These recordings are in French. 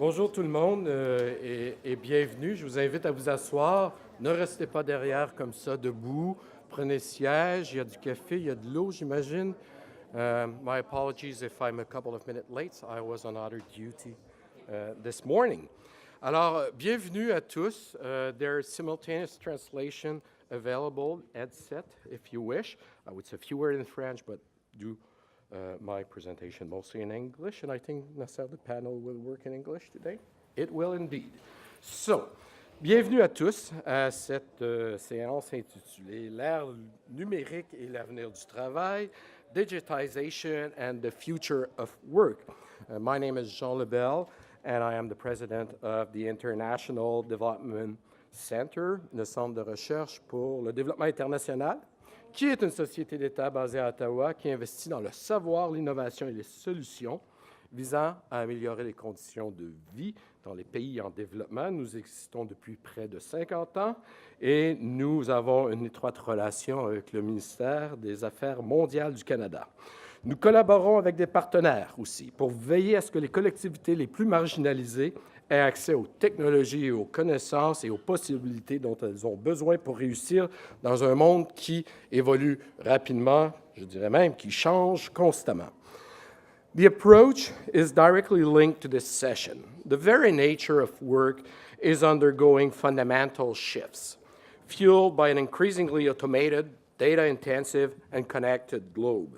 Bonjour tout le monde et bienvenue. Je vous invite à vous asseoir. Ne restez pas derrière comme ça, debout. Prenez siège. Il y a du café, il y a de l'eau, j'imagine. My apologies if I'm a couple of minutes late. I was on other duty this morning. Alors, bienvenue à tous. There's simultaneous translation available, headset, if you wish. I would say a few words in French, but do my presentation mostly in English, and I think Nasser, the panel will work in English today. It will indeed. So, bienvenue à tous à cette séance intitulée L'ère numérique et l'avenir du travail, Digitization and the Future of Work. My name is Jean Lebel, and I am the president of the International Development Center, le centre de recherche pour le développement international, qui est une société d'État basée à Ottawa qui investit dans le savoir, l'innovation et les solutions visant à améliorer les conditions de vie dans les pays en développement. Nous existons depuis près de 50 ans et nous avons une étroite relation avec le ministère des Affaires mondiales du Canada. Nous collaborons avec des partenaires aussi pour veiller à ce que les collectivités les plus marginalisées aient accès aux technologies et aux connaissances et aux possibilités dont elles ont besoin pour réussir dans un monde qui évolue rapidement, je dirais même qui change constamment. The approach is directly linked to this session. The very nature of work is undergoing fundamental shifts, fueled by an increasingly automated, data-intensive, and connected globe.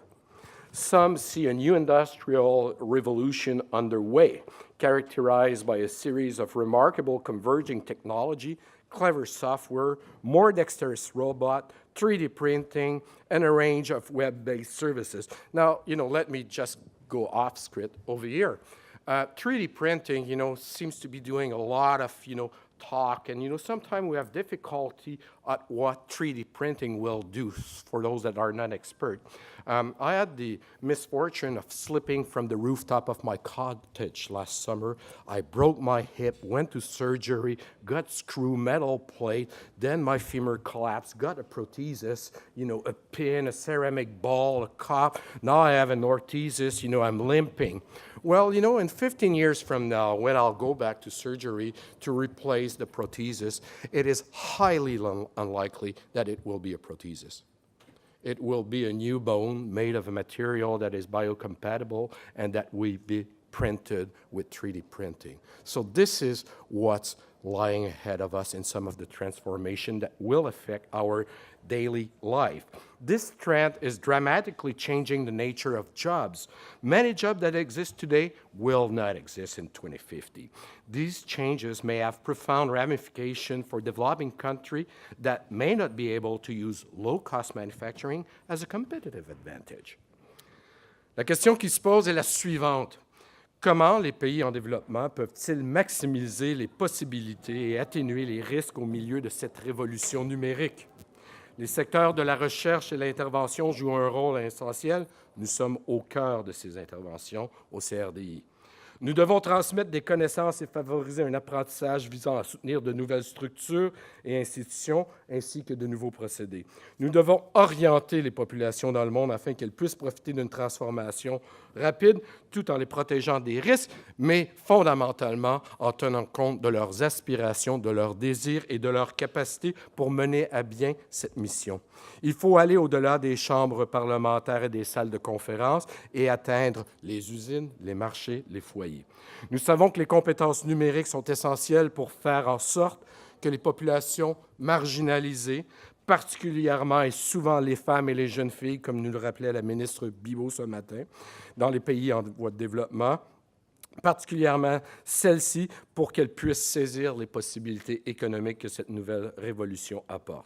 Some see a new industrial revolution underway, characterized by a series of remarkable converging technology, clever software, more dexterous robot, 3D printing, and a range of web-based services. Now, let me just go off script over here. 3D printing, seems to be doing a lot of, talk, and, sometimes we have difficulty at what 3D printing will do for those that are not expert. I had the misfortune of slipping from the rooftop of my cottage last summer. I broke my hip, went to surgery, got screw metal plate, then my femur collapsed, got a prosthesis, a pin, a ceramic ball, a cup. Now I have an orthesis, I'm limping. Well, in 15 years from now, when I'll go back to surgery to replace the prosthesis, it is highly unlikely that it will be a prosthesis. It will be a new bone made of a material that is biocompatible and that will be printed with 3D printing. So this is what's lying ahead of us in some of the transformation that will affect our daily life. This trend is dramatically changing the nature of jobs. Many jobs that exist today will not exist in 2050. These changes may have profound ramifications for developing countries that may not be able to use low-cost manufacturing as a competitive advantage. La question qui se pose est la suivante. Comment les pays en développement peuvent-ils maximiser les possibilités et atténuer les risques au milieu de cette révolution numérique? Les secteurs de la recherche et l'intervention jouent un rôle essentiel. Nous sommes au cœur de ces interventions au CRDI. Nous devons transmettre des connaissances et favoriser un apprentissage visant à soutenir de nouvelles structures et institutions, ainsi que de nouveaux procédés. Nous devons orienter les populations dans le monde afin qu'elles puissent profiter d'une transformation rapide, tout en les protégeant des risques, mais fondamentalement en tenant compte de leurs aspirations, de leurs désirs et de leurs capacités pour mener à bien cette mission. Il faut aller au-delà des chambres parlementaires et des salles de conférences et atteindre les usines, les marchés, les foyers. Nous savons que les compétences numériques sont essentielles pour faire en sorte que les populations marginalisées, particulièrement et souvent les femmes et les jeunes filles, comme nous le rappelait la ministre Bibeau ce matin, dans les pays en voie de développement, particulièrement celles-ci, pour qu'elles puissent saisir les possibilités économiques que cette nouvelle révolution apporte.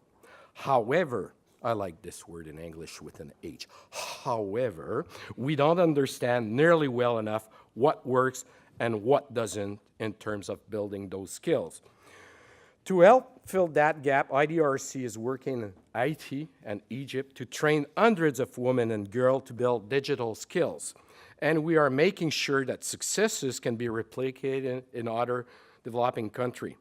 However, I like this word in English with an H. However, we don't understand nearly well enough what works and what doesn't in terms of building those skills. To help fill that gap, IDRC is working in Haiti and Egypt to train hundreds of women and girls to build digital skills. And we are making sure that successes can be replicated in other developing countries.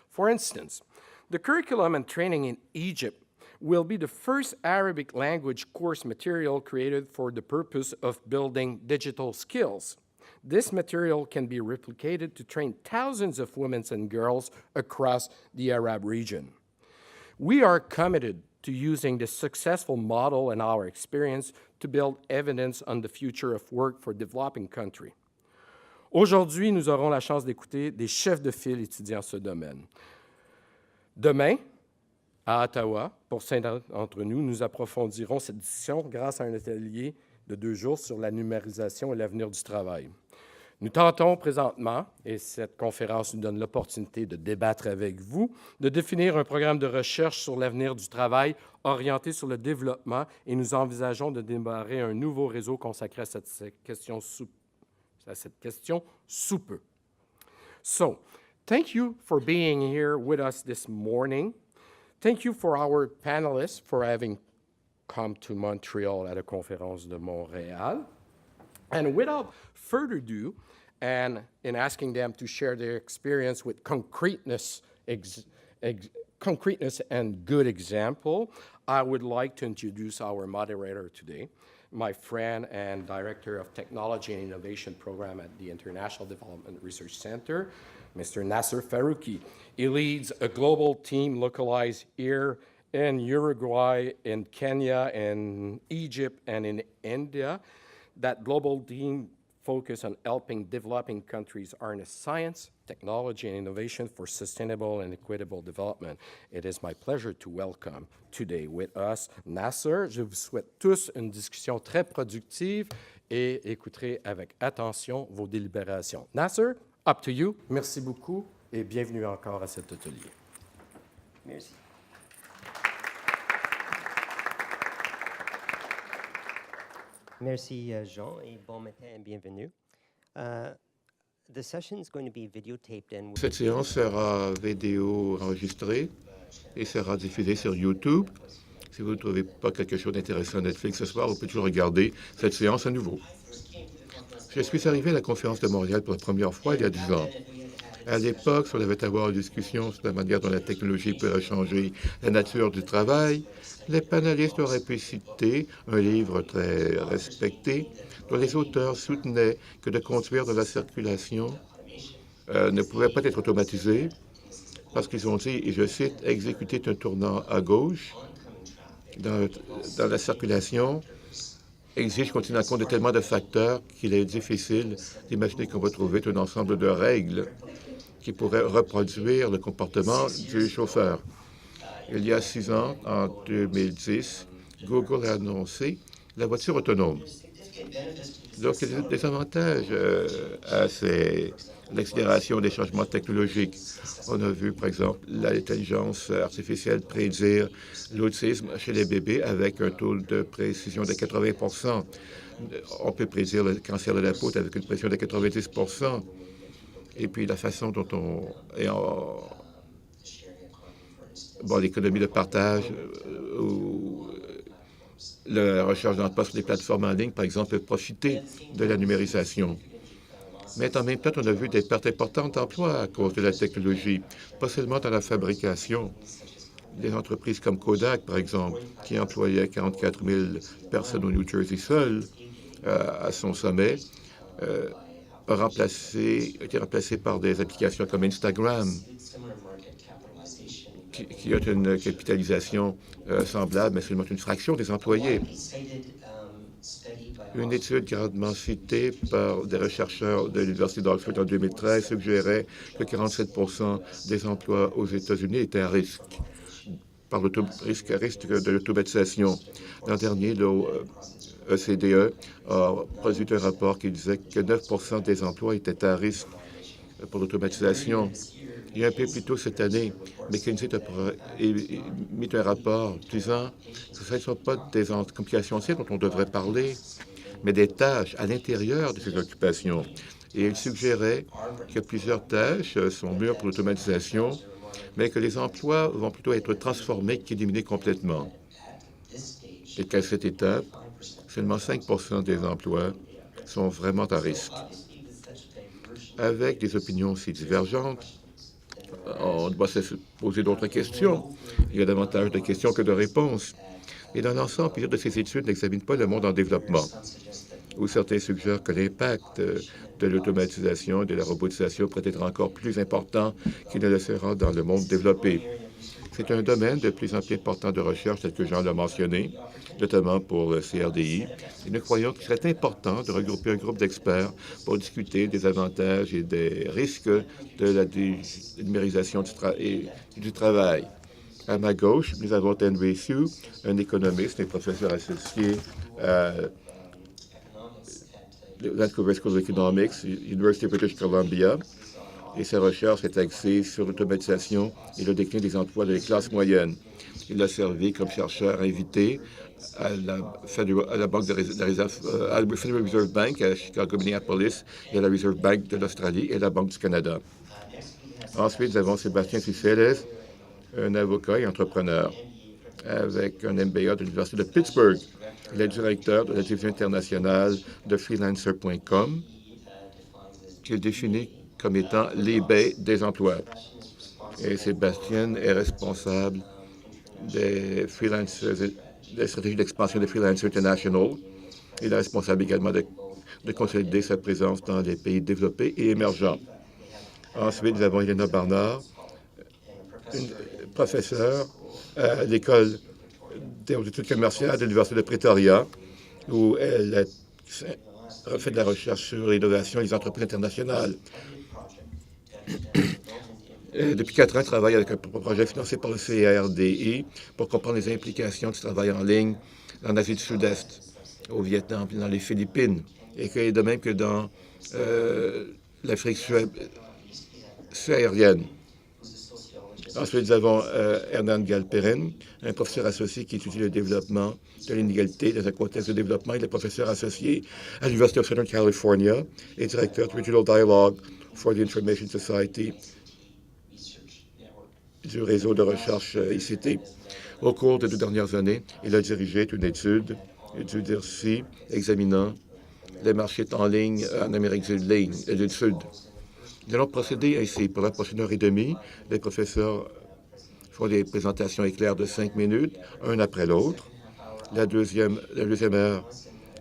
For instance, the curriculum and training in Egypt will be the first Arabic language course material created for the purpose of building digital skills. This material can be replicated to train thousands of women and girls across the Arab region. We are committed to using this successful model and our experience to build evidence on the future of work for developing countries. Aujourd'hui, nous aurons la chance d'écouter des chefs de file étudiant ce domaine. Demain, à Ottawa, pour 5 d'entre nous, nous approfondirons cette discussion grâce à un atelier de 2 jours sur la numérisation et l'avenir du travail. Nous tentons présentement, et cette conférence nous donne l'opportunité de débattre avec vous, de définir un programme de recherche sur l'avenir du travail orienté sur le développement et nous envisageons de démarrer un nouveau réseau consacré à cette question sous peu. So, thank you for being here with us this morning. Thank you for our panelists for having come to Montreal at a conférence de Montréal. And without further ado, and in asking them to share their experience with concreteness and good example, I would like to introduce our moderator today, my friend and Director of Technology and Innovation Program at the International Development Research Center, Mr. Nasser Faruqi. He leads a global team localized here in Uruguay, in Kenya, in Egypt, and in India. That global team focus on helping developing countries harness science, technology, and innovation for sustainable and equitable development. It is my pleasure to welcome today with us Nasser. Je vous souhaite tous une discussion très productive et écouterez avec attention vos délibérations. Nasser, up to you. Merci beaucoup et bienvenue encore à cet atelier. Merci. Merci, Jean, et bon matin et bienvenue. The session is going to be videotaped and... Cette séance sera vidéo enregistrée et sera diffusée sur YouTube. Si vous ne trouvez pas quelque chose d'intéressant à Netflix ce soir, vous pouvez toujours regarder cette séance à nouveau. Je suis arrivé à la conférence de Montréal pour la première fois il y a 10 ans. À l'époque, on devait avoir une discussion sur la manière dont la technologie pourrait changer la nature du travail. Les panélistes auraient pu citer un livre très respecté dont les auteurs soutenaient que de conduire de la circulation ne pouvait pas être automatisé parce qu'ils ont dit, et je cite, « exécuter un tournant à gauche dans la circulation exige qu'on tienne en compte de tellement de facteurs qu'il est difficile d'imaginer qu'on va trouver un ensemble de règles qui pourraient reproduire le comportement du chauffeur. » Il y a 6 ans, en 2010, Google a annoncé la voiture autonome. Donc, il y a des avantages à l'accélération des changements technologiques. On a vu, par exemple, l'intelligence artificielle prédire l'autisme chez les bébés avec un taux de précision de 80 %. On peut prédire le cancer de la peau avec une précision de 90 %. Et puis, la façon dont on est l'économie de partage ou la recherche d'emploi sur les plateformes en ligne, par exemple, peut profiter de la numérisation. Mais en même temps, on a vu des pertes importantes d'emplois à cause de la technologie, pas seulement dans la fabrication. Des entreprises comme Kodak, par exemple, qui employait 44 000 personnes au New Jersey seul à son sommet, a été remplacé par des applications comme Instagram, qui a une capitalisation semblable, mais seulement une fraction des employés. Une étude grandement citée par des chercheurs de l'Université d'Oxford en 2013 suggérait que 47 % des emplois aux États-Unis étaient à risque par risque de l'automatisation. L'an dernier, l'OCDE a produit un rapport qui disait que 9 % des emplois étaient à risque pour l'automatisation. Il y a un peu plus tôt cette année, McKinsey a mis un rapport disant que ce ne sont pas des complications dont on devrait parler, mais des tâches à l'intérieur de ces occupations. Et il suggérait que plusieurs tâches sont mûres pour l'automatisation, mais que les emplois vont plutôt être transformés qu'éliminés complètement. Et qu'à cette étape, seulement 5 % des emplois sont vraiment à risque. Avec des opinions si divergentes, on doit se poser d'autres questions. Il y a davantage de questions que de réponses. Et dans l'ensemble, plusieurs de ces études n'examinent pas le monde en développement. où certains suggèrent que l'impact de l'automatisation et de la robotisation pourrait être encore plus important qu'il ne le sera dans le monde développé. C'est un domaine de plus en plus important de recherche, tel que Jean l'a mentionné, notamment pour le CRDI. Et nous croyons qu'il serait important de regrouper un groupe d'experts pour discuter des avantages et des risques de la numérisation du travail. À ma gauche, nous avons Henry Hsu, un économiste et professeur associé à Vancouver School of Economics, University of British Columbia, et sa recherche est axée sur l'automatisation et le déclin des emplois des classes moyennes. Il a servi comme chercheur invité à la Banque de réserve, à la Federal Reserve Bank à Chicago, Minneapolis, et à la Reserve Bank de l'Australie et à la Banque du Canada. Ensuite, nous avons Sébastien Ciceles, un avocat et entrepreneur avec un MBA de l'Université de Pittsburgh. Il est directeur de la division internationale de freelancer.com, qui est défini comme étant l'eBay des emplois. Et Sébastien est responsable des stratégies d'expansion de Freelancer International. Il est responsable également de consolider sa présence dans les pays développés et émergents. Ensuite, nous avons Elena Barnard, une professeure à l'École des études commerciales de l'Université de Pretoria, où elle fait de la recherche sur l'innovation et les entreprises internationales. Depuis 4 ans, elle travaille avec un projet financé par le CRDI pour comprendre les implications du travail en ligne en Asie du Sud-Est, au Vietnam et dans les Philippines, et de même que dans l'Afrique subsaharienne. Ensuite, nous avons Hernan Galperin, un professeur associé qui étudie le développement de l'inégalité dans un contexte de développement. Il est professeur associé à l'University of Southern California et directeur du Regional Dialogue for the Information Society du réseau de recherche ICT. Au cours des 2 dernières années, il a dirigé une étude du DIRCI examinant les marchés en ligne en Amérique du Sud. Nous allons procéder ainsi. Pour la prochaine heure et demie, les professeurs font des présentations éclairs de 5 minutes, un après l'autre. La deuxième heure,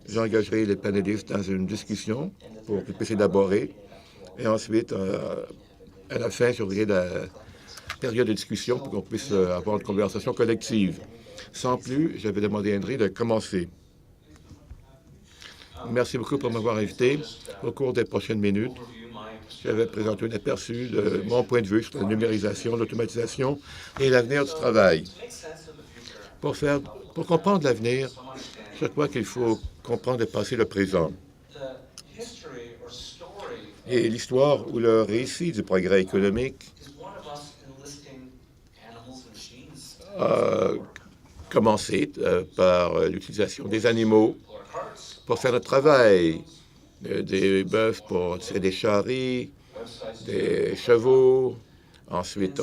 j'engagerai les panélistes dans une discussion pour qu'ils puissent élaborer. Et ensuite, à la fin, j'ouvrirai la période de discussion pour qu'on puisse avoir une conversation collective. Sans plus, j'avais demandé à Henry de commencer. Merci beaucoup pour m'avoir invité. Au cours des prochaines minutes, je vais présenter un aperçu de mon point de vue sur la numérisation, l'automatisation et l'avenir du travail. Pour comprendre l'avenir, je crois qu'il faut comprendre le passé et le présent. Et l'histoire ou le récit du progrès économique a commencé par l'utilisation des animaux pour faire notre travail, des bœufs pour tirer des charreries, des chevaux. Ensuite,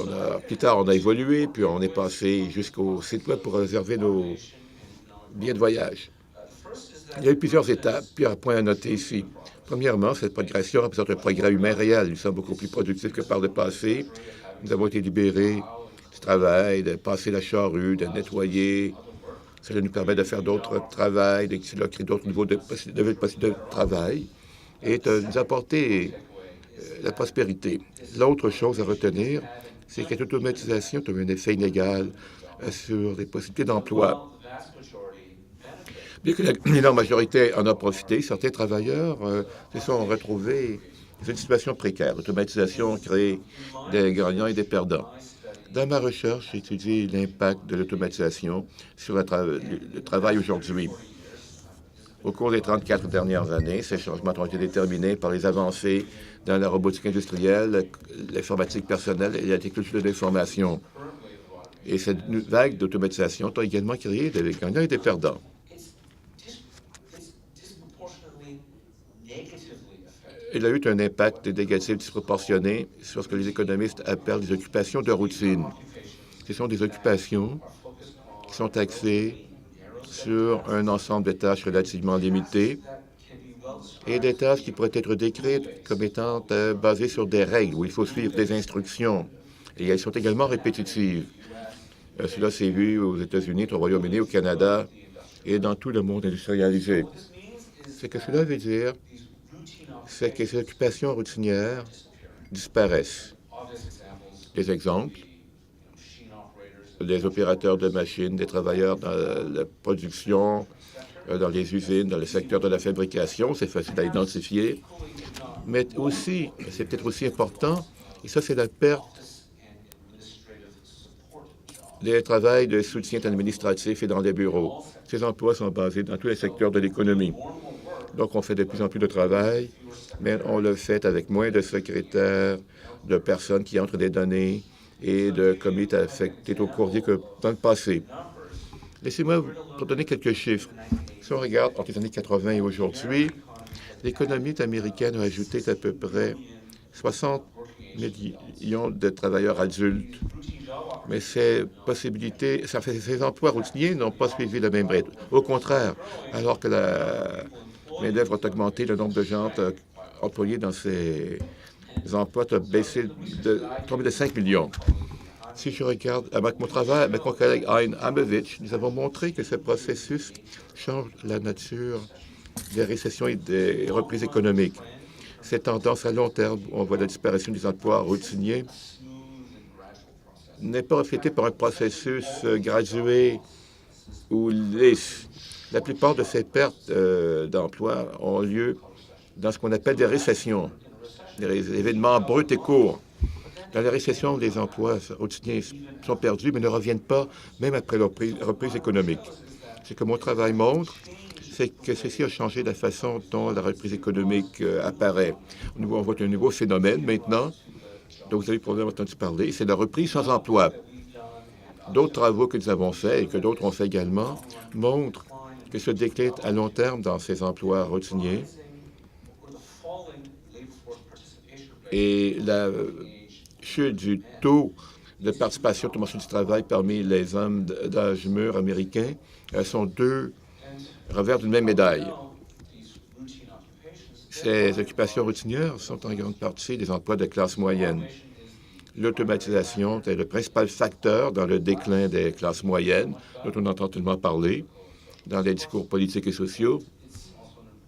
plus tard, on a évolué, puis on est passé jusqu'au site web pour réserver nos billets de voyage. Il y a eu plusieurs étapes, puis un point à noter ici. Premièrement, cette progression représente un progrès humain réel. Nous sommes beaucoup plus productifs que par le passé. Nous avons été libérés du travail, de passer la charrue, de nettoyer. Cela nous permet de faire d'autres travails, de créer d'autres niveaux de travail et de nous apporter la prospérité. L'autre chose à retenir, c'est que l'automatisation a un effet inégal sur les possibilités d'emploi. Bien que l'énorme majorité en a profité, certains travailleurs se sont retrouvés dans une situation précaire. L'automatisation crée des gagnants et des perdants. Dans ma recherche, j'ai étudié l'impact de l'automatisation sur le travail aujourd'hui. Au cours des 34 dernières années, ces changements ont été déterminés par les avancées dans la robotique industrielle, l'informatique personnelle et la technologie de l'information. Et cette vague d'automatisation a également créé des gagnants et des perdants. Il a eu un impact négatif disproportionné sur ce que les économistes appellent des occupations de routine. Ce sont des occupations qui sont axées sur un ensemble de tâches relativement limitées et des tâches qui pourraient être décrites comme étant basées sur des règles où il faut suivre des instructions. Et elles sont également répétitives. Cela s'est vu aux États-Unis, au Royaume-Uni, au Canada et dans tout le monde industrialisé. Ce que cela veut dire, c'est que ces occupations routinières disparaissent. Des exemples, des opérateurs de machines, des travailleurs dans la production, dans les usines, dans le secteur de la fabrication, c'est facile à identifier. Mais aussi, c'est peut-être aussi important, et ça c'est la perte des travails de soutien administratif et dans les bureaux. Ces emplois sont basés dans tous les secteurs de l'économie. Donc, on fait de plus en plus de travail, mais on le fait avec moins de secrétaires, de personnes qui entrent des données et de comités affectés au courrier que dans le passé. Laissez-moi vous donner quelques chiffres. Si on regarde entre les années 80 et aujourd'hui, l'économie américaine a ajouté à peu près 60 millions de travailleurs adultes. Mais ces possibilités, ces emplois routiniers n'ont pas suivi le même rythme. Au contraire, alors que la main-d'œuvre a augmenté, le nombre de gens employés dans ces emplois a baissé, tombé de 5 millions. Si je regarde avec mon travail, avec mon collègue Hein Amovitch, nous avons montré que ce processus change la nature des récessions et des reprises économiques. Cette tendance à long terme, on voit la disparition des emplois routiniers, n'est pas reflétée par un processus gradué ou lisse. La plupart de ces pertes d'emplois ont lieu dans ce qu'on appelle des récessions, des événements bruts et courts. Dans la récession, les emplois routiniers sont perdus, mais ne reviennent pas, même après la reprise économique. Ce que mon travail montre, c'est que ceci a changé la façon dont la reprise économique apparaît. On voit un nouveau phénomène maintenant, dont vous avez probablement entendu parler, c'est la reprise sans emploi. D'autres travaux que nous avons faits et que d'autres ont fait également montrent que ce déclin à long terme dans ces emplois routiniers et la chute du taux de participation au marché du travail parmi les hommes d'âge mûr américains sont deux revers d'une même médaille. Ces occupations routinières sont en grande partie des emplois de classe moyenne. L'automatisation est le principal facteur dans le déclin des classes moyennes, dont on entend tellement parler dans les discours politiques et sociaux.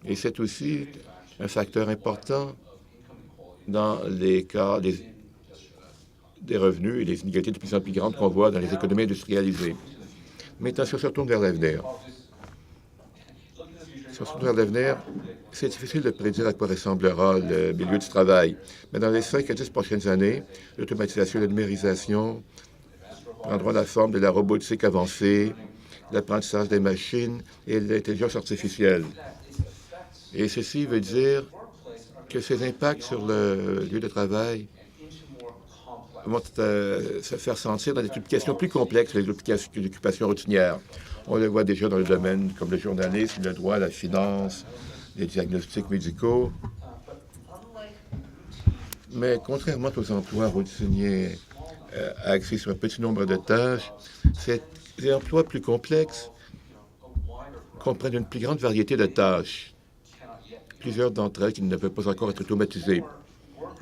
Et c'est aussi un facteur important dans les cas des revenus et des inégalités de plus en plus grandes qu'on voit dans les économies industrialisées. Maintenant, si on se retourne vers l'avenir, c'est difficile de prédire à quoi ressemblera le milieu du travail. Mais dans les 5 à 10 prochaines années, l'automatisation et la numérisation prendront la forme de la robotique avancée, l'apprentissage des machines et l'intelligence artificielle. Et ceci veut dire que ces impacts sur le lieu de travail vont se faire sentir dans des questions plus complexes que les occupations routinières. On le voit déjà dans le domaine comme le journalisme, le droit, la finance, les diagnostics médicaux. Mais contrairement aux emplois routiniers axés sur un petit nombre de tâches, ces emplois plus complexes comprennent une plus grande variété de tâches. Plusieurs d'entre elles qui ne peuvent pas encore être automatisées.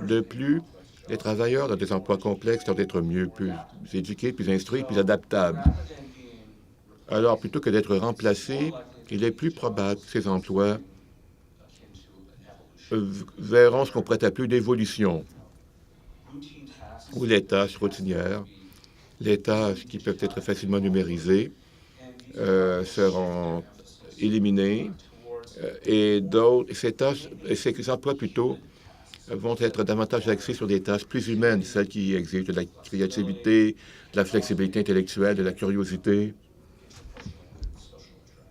De plus, les travailleurs dans des emplois complexes doivent être plus éduqués, plus instruits, plus adaptables. Alors, plutôt que d'être remplacés, il est plus probable que ces emplois verront ce qu'on pourrait appeler une évolution, où les tâches routinières, les tâches qui peuvent être facilement numérisées, seront éliminées, et ces emplois plutôt vont être davantage axés sur des tâches plus humaines, celles qui exigent de la créativité, de la flexibilité intellectuelle, de la curiosité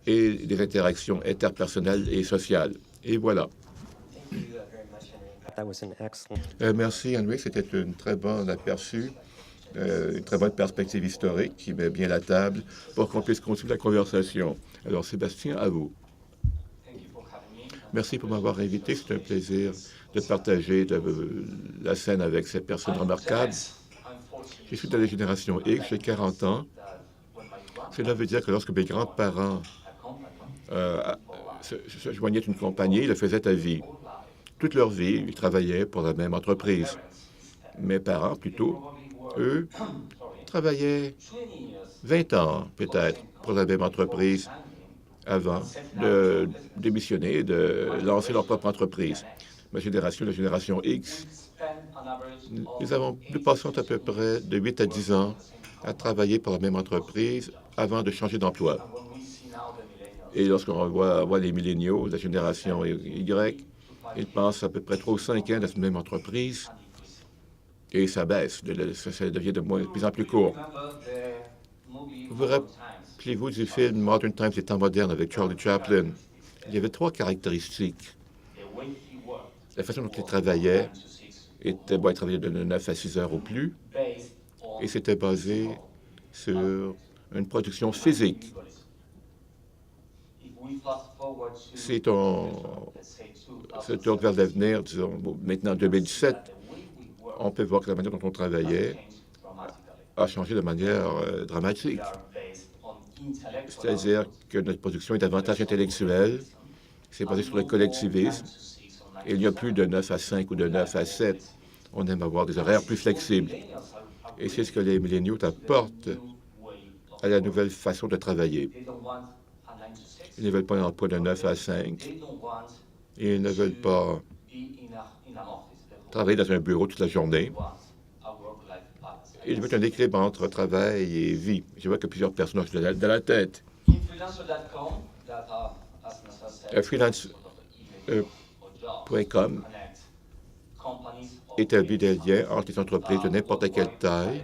et des interactions interpersonnelles et sociales. Et voilà. Merci, Henry. C'était une très bonne aperçu, une très bonne perspective historique qui met bien la table pour qu'on puisse continuer la conversation. Alors, Sébastien, à vous. Merci pour m'avoir invité. C'est un plaisir de partager la scène avec ces personnes remarquables. Je suis de la génération X, j'ai 40 ans. Cela veut dire que lorsque mes grands-parents se joignaient à une compagnie, ils le faisaient à vie. Toute leur vie, ils travaillaient pour la même entreprise. Mes parents, plutôt, eux, travaillaient 20 ans, peut-être, pour la même entreprise. avant de démissionner et de lancer leur propre entreprise. Ma génération, la génération X, nous passons à peu près de 8 à 10 ans à travailler pour la même entreprise avant de changer d'emploi. Et lorsqu'on voit les milléniaux, la génération Y, ils passent à peu près 3 ou 5 ans dans cette même entreprise et ça baisse, ça devient de plus en plus court. Vous rappelez-vous du film Modern Times, les temps modernes avec Charlie Chaplin? Il y avait 3 caractéristiques. La façon dont il travaillait était, il travaillait de 9 à 6 heures au plus, et c'était basé sur une production physique. Si on se tourne vers l'avenir, disons, maintenant 2017, on peut voir que la manière dont on travaillait a changé de manière dramatique. C'est-à-dire que notre production est davantage intellectuelle, c'est basé sur le collectivisme, et il n'y a plus de 9 à 5 ou de 9 à 7. On aime avoir des horaires plus flexibles. Et c'est ce que les milléniaux apportent à la nouvelle façon de travailler. Ils ne veulent pas un emploi de 9 à 5. Ils ne veulent pas travailler dans un bureau toute la journée. Ils veulent un équilibre entre travail et vie. Je vois que plusieurs personnes ont dans la tête. Freelance.com établit des liens entre les entreprises de n'importe quelle taille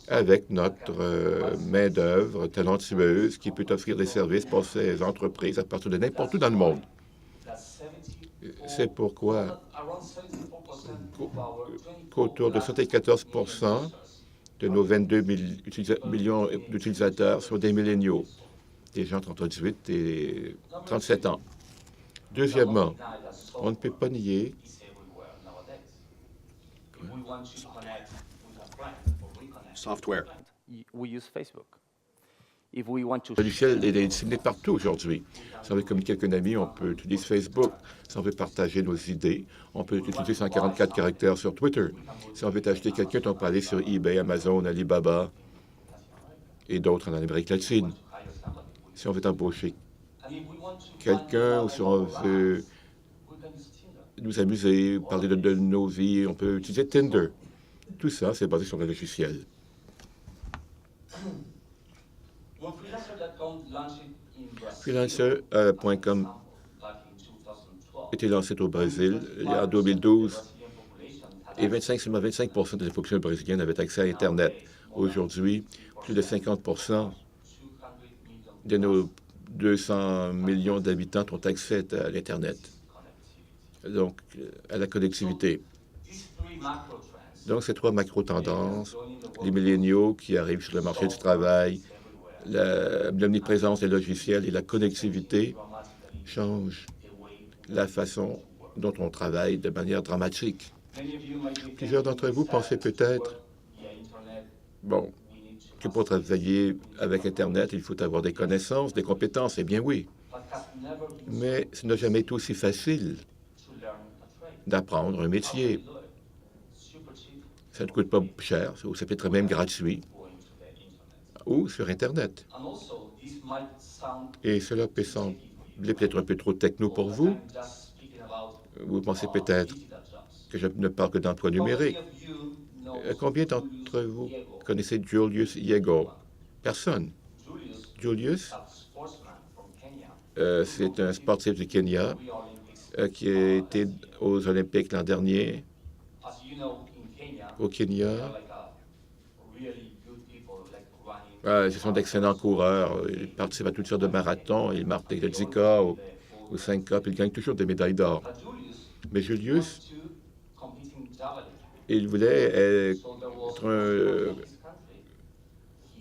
avec notre main-d'œuvre talentueuse qui peut offrir des services pour ces entreprises à partir de n'importe où dans le monde. C'est pourquoi qu'autour de 74 de nos 22 millions d'utilisateurs sont des milléniaux, des gens entre 18 et 37 ans. Deuxièmement, on ne peut pas nier software. We use Facebook. If we want to... Le logiciel est disséminé partout aujourd'hui. Si on veut communiquer avec un ami, on peut utiliser Facebook. Si on veut partager nos idées, on peut utiliser 144 caractères sur Twitter. Si on veut acheter quelqu'un, on peut aller sur eBay, Amazon, Alibaba et d'autres en Amérique latine. Si on veut embaucher quelqu'un ou si on veut nous amuser, parler de nos vies, on peut utiliser Tinder. Tout ça, c'est basé sur le logiciel. Freelancer.com était lancé au Brésil en 2012 et seulement 25 de la population brésilienne avait accès à Internet. Aujourd'hui, plus de 50 de nos 200 millions d'habitants ont accès à l'Internet, donc à la connectivité. Donc, ces 3 macro-tendances, les milléniaux qui arrivent sur le marché du travail, l'omniprésence des logiciels et la connectivité changent la façon dont on travaille de manière dramatique. Plusieurs d'entre vous pensaient peut-être, que pour travailler avec Internet, il faut avoir des connaissances, des compétences. Eh bien oui, mais ce n'a jamais été aussi facile d'apprendre un métier. Ça ne coûte pas cher, ou ça peut être même gratuit, ou sur Internet. Et cela peut sembler peut-être un peu trop techno pour vous. Vous pensez peut-être que je ne parle que d'emploi numérique. Combien d'entre vous connaissez Julius Yego? Personne. Julius, c'est un sportif du Kenya qui a été aux Olympiques l'an dernier. Au Kenya, ce sont d'excellents coureurs. Ils participent à toutes sortes de marathons. Ils marquent des 10K ou 5K, puis ils gagnent toujours des médailles d'or. Mais Julius, il voulait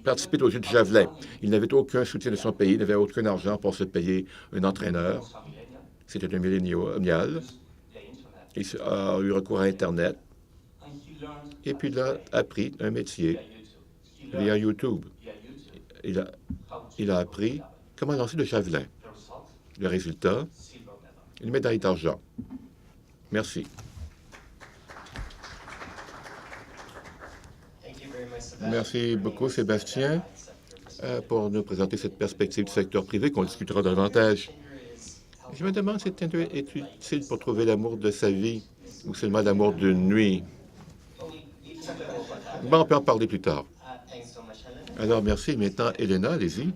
participer aux Jeux du javelin. Il n'avait aucun soutien de son pays, il n'avait aucun argent pour se payer un entraîneur. C'était un millénial. Il a eu recours à Internet. Et puis il a appris un métier via YouTube. Il a appris comment lancer le javelin. Le résultat, une médaille d'argent. Merci. Merci beaucoup, Sébastien. pour nous présenter cette perspective du secteur privé qu'on discutera davantage. Je me demande si c'est utile pour trouver l'amour de sa vie ou seulement l'amour d'une nuit. Bon, on peut en parler plus tard. Alors, merci. Maintenant, Elena, allez-y.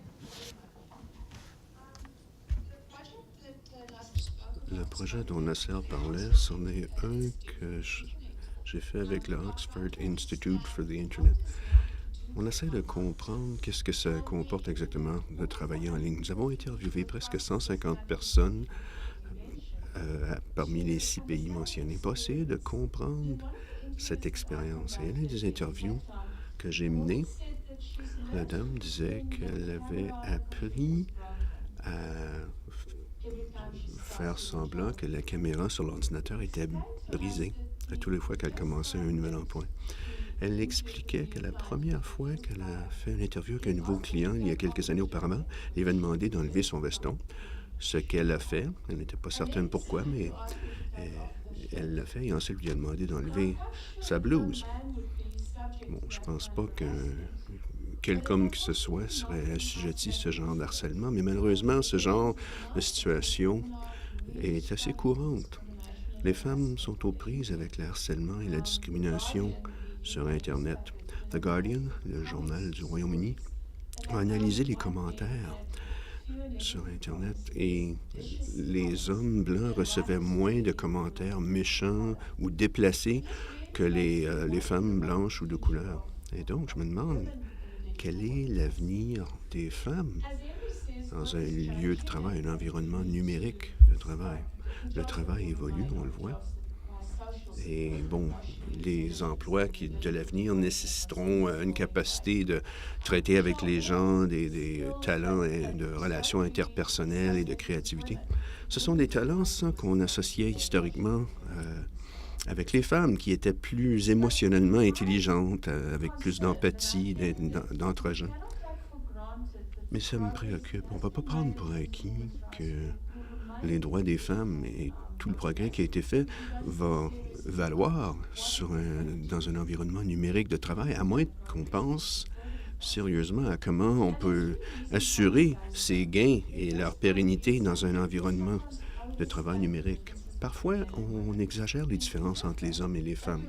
Le projet dont Nasser parlait, c'en est un que j'ai fait avec le Oxford Institute for the Internet. On essaie de comprendre qu'est-ce que ça comporte exactement de travailler en ligne. Nous avons interviewé presque 150 personnes parmi les 6 pays mentionnés pour essayer de comprendre cette expérience. Et une des interviews que j'ai menées, la dame disait qu'elle avait appris à faire semblant que la caméra sur l'ordinateur était brisée à toutes les fois qu'elle commençait un nouvel emploi. Elle expliquait que la première fois qu'elle a fait une interview avec un nouveau client, il y a quelques années auparavant, il avait demandé d'enlever son veston, ce qu'elle a fait. Elle n'était pas certaine pourquoi, mais elle l'a fait et ensuite lui a demandé d'enlever sa blouse. Bon, je pense pas que quelqu'un que ce soit serait assujetti à ce genre d'harcèlement, mais malheureusement, ce genre de situation est assez courante. Les femmes sont aux prises avec le harcèlement et la discrimination sur Internet. The Guardian, le journal du Royaume-Uni, a analysé les commentaires sur Internet et les hommes blancs recevaient moins de commentaires méchants ou déplacés que les femmes blanches ou de couleur. Et donc, je me demande, quel est l'avenir des femmes dans un lieu de travail, un environnement numérique de travail? Le travail évolue, on le voit. Et bon, les emplois de l'avenir nécessiteront une capacité de traiter avec les gens, des talents de relations interpersonnelles et de créativité. Ce sont des talents, ça, qu'on associait historiquement avec les femmes qui étaient plus émotionnellement intelligentes, avec plus d'empathie, d'entre-gens. Mais ça me préoccupe. On ne va pas prendre pour acquis que les droits des femmes et tout le progrès qui a été fait va valoir dans un environnement numérique de travail, à moins qu'on pense sérieusement à comment on peut assurer ces gains et leur pérennité dans un environnement de travail numérique. Parfois, on exagère les différences entre les hommes et les femmes.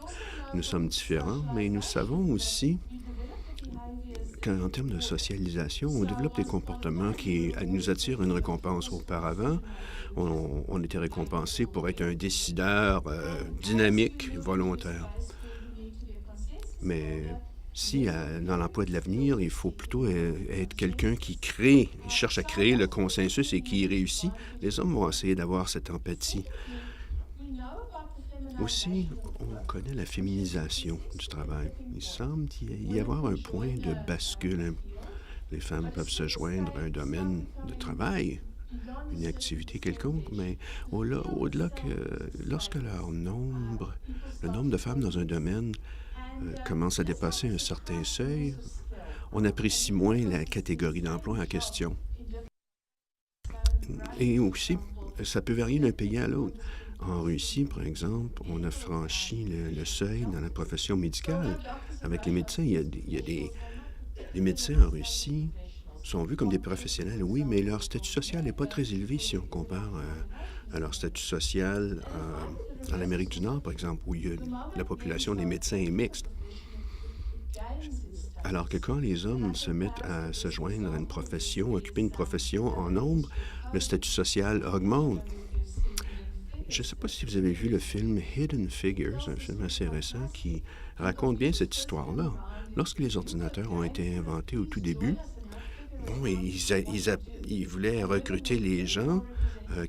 Nous sommes différents, mais nous savons aussi qu'en termes de socialisation, on développe des comportements qui nous attirent une récompense. Auparavant, on était récompensé pour être un décideur dynamique, volontaire. Mais si dans l'emploi de l'avenir, il faut plutôt être quelqu'un qui cherche à créer le consensus et qui réussit, les hommes vont essayer d'avoir cette empathie. Aussi, on connaît la féminisation du travail. Il semble y avoir un point de bascule. Les femmes peuvent se joindre à un domaine de travail, une activité quelconque, mais au-delà que lorsque le nombre de femmes dans un domaine commence à dépasser un certain seuil, on apprécie moins la catégorie d'emploi en question. Et aussi, ça peut varier d'un pays à l'autre. En Russie, par exemple, on a franchi le seuil dans la profession médicale. Avec les médecins, il y a des médecins en Russie sont vus comme des professionnels, oui, mais leur statut social n'est pas très élevé si on compare à leur statut social en Amérique du Nord, par exemple, où la population des médecins est mixte. Alors que quand les hommes se mettent à se joindre à une profession, occuper une profession en nombre, le statut social augmente. Je ne sais pas si vous avez vu le film Hidden Figures, un film assez récent qui raconte bien cette histoire-là. Lorsque les ordinateurs ont été inventés au tout début, bon, ils voulaient recruter les gens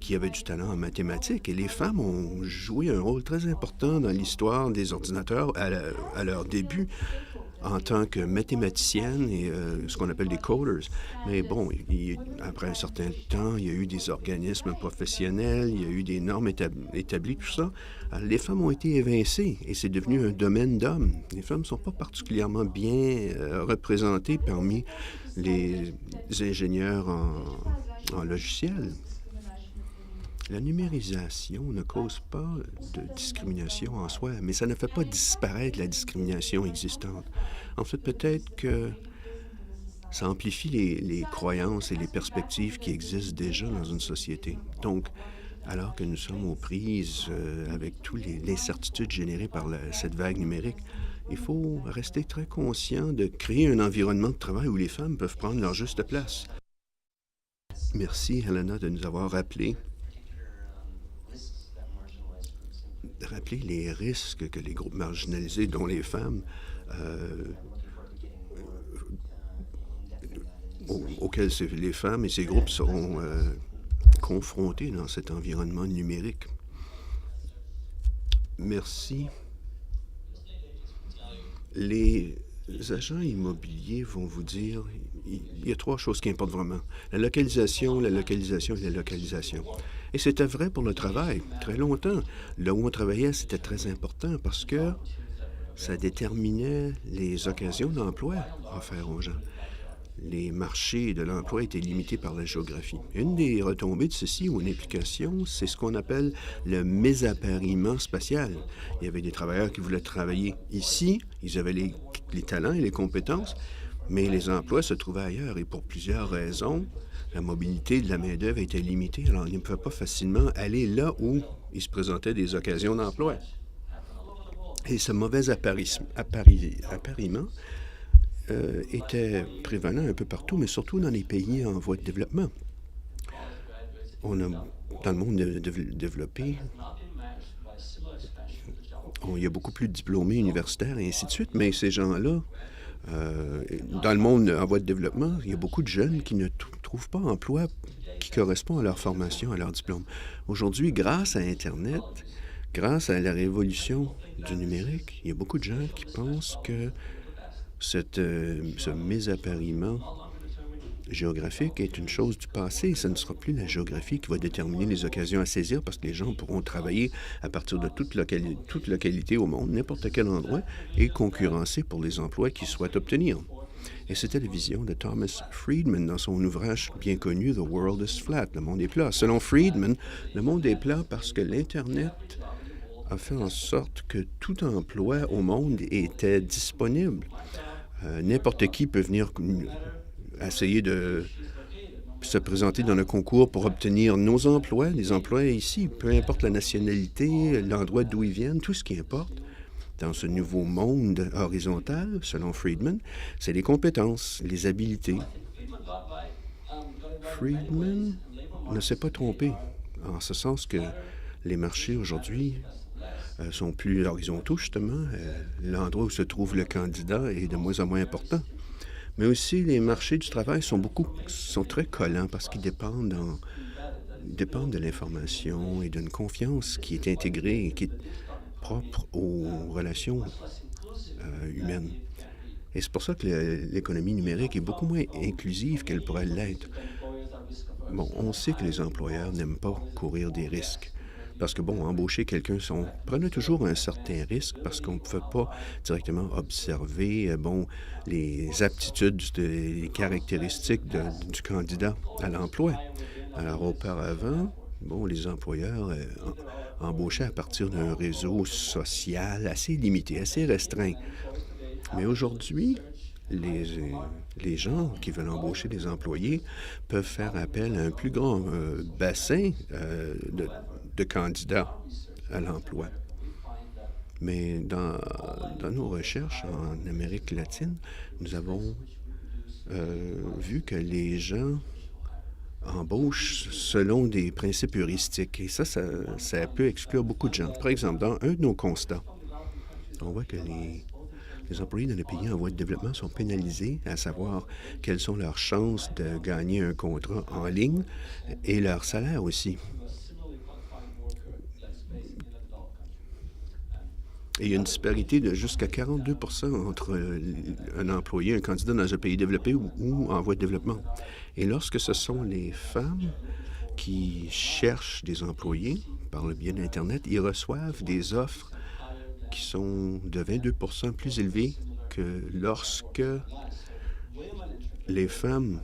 qui avaient du talent en mathématiques et les femmes ont joué un rôle très important dans l'histoire des ordinateurs à leur début en tant que mathématiciennes et ce qu'on appelle des coders. Mais bon, après un certain temps, il y a eu des organismes professionnels, il y a eu des normes établies, tout ça. Alors, les femmes ont été évincées et c'est devenu un domaine d'hommes. Les femmes ne sont pas particulièrement bien représentées parmi les ingénieurs en logiciel. La numérisation ne cause pas de discrimination en soi, mais ça ne fait pas disparaître la discrimination existante. En fait, peut-être que ça amplifie les croyances et les perspectives qui existent déjà dans une société. Donc, alors que nous sommes aux prises avec toutes les incertitudes générées par cette vague numérique, il faut rester très conscient de créer un environnement de travail où les femmes peuvent prendre leur juste place. Merci, Helena, de nous avoir rappelé les risques que les groupes marginalisés, dont les femmes, auxquels les femmes et ces groupes seront confrontés dans cet environnement numérique. Merci. Les agents immobiliers vont vous dire, il y a 3 choses qui importent vraiment. La localisation, la localisation et la localisation. Et c'était vrai pour le travail. Très longtemps, là où on travaillait, c'était très important parce que ça déterminait les occasions d'emploi offertes aux gens. Les marchés de l'emploi étaient limités par la géographie. Une des retombées de ceci ou une implication, c'est ce qu'on appelle le mésappariement spatial. Il y avait des travailleurs qui voulaient travailler ici, ils avaient les talents et les compétences, mais les emplois se trouvaient ailleurs et pour plusieurs raisons, la mobilité de la main-d'œuvre était limitée, alors ils ne pouvaient pas facilement aller là où il se présentait des occasions d'emploi. Et ce mauvais appariement était prévalent un peu partout, mais surtout dans les pays en voie de développement. On a, dans le monde développé, il y a beaucoup plus de diplômés universitaires et ainsi de suite, mais ces gens-là, dans le monde en voie de développement, il y a beaucoup de jeunes qui ne trouvent pas emploi qui correspond à leur formation, à leur diplôme. Aujourd'hui, grâce à Internet, grâce à la révolution du numérique, il y a beaucoup de gens qui pensent que ce mésappariement géographique est une chose du passé. Ce ne sera plus la géographie qui va déterminer les occasions à saisir parce que les gens pourront travailler à partir de toute localité au monde, n'importe quel endroit, et concurrencer pour les emplois qu'ils souhaitent obtenir. Et c'était la vision de Thomas Friedman dans son ouvrage bien connu « The World is Flat », le monde est plat. Selon Friedman, le monde est plat parce que l'Internet a fait en sorte que tout emploi au monde était disponible. N'importe qui peut venir essayer de se présenter dans le concours pour obtenir nos emplois, les emplois ici, peu importe la nationalité, l'endroit d'où ils viennent, tout ce qui importe dans ce nouveau monde horizontal, selon Friedman, c'est les compétences, les habiletés. Friedman ne s'est pas trompé, en ce sens que les marchés aujourd'hui sont plus horizontaux, justement. L'endroit où se trouve le candidat est de moins en moins important. Mais aussi, les marchés du travail sont très collants parce qu'ils dépendent de l'information et d'une confiance qui est intégrée et qui est propre aux relations humaines. Et c'est pour ça que l'économie numérique est beaucoup moins inclusive qu'elle pourrait l'être. Bon, on sait que les employeurs n'aiment pas courir des risques. Parce que, bon, embaucher quelqu'un, on prenait toujours un certain risque parce qu'on ne pouvait pas directement observer, les aptitudes, les caractéristiques du candidat à l'emploi. Alors, auparavant, les employeurs embauchaient à partir d'un réseau social assez limité, assez restreint. Mais aujourd'hui, les gens qui veulent embaucher des employés peuvent faire appel à un plus grand bassin de candidats à l'emploi. Mais dans nos recherches en Amérique latine, nous avons vu que les gens embauchent selon des principes heuristiques. Et ça peut exclure beaucoup de gens. Par exemple, dans un de nos constats, on voit que les employés dans les pays en voie de développement sont pénalisés, à savoir quelles sont leurs chances de gagner un contrat en ligne et leur salaire aussi. Et il y a une disparité de jusqu'à 42 % entre un employé, un candidat dans un pays développé ou en voie de développement. Et lorsque ce sont les femmes qui cherchent des employés par le biais d'Internet, ils reçoivent des offres qui sont de 22 % plus élevées que lorsque les femmes,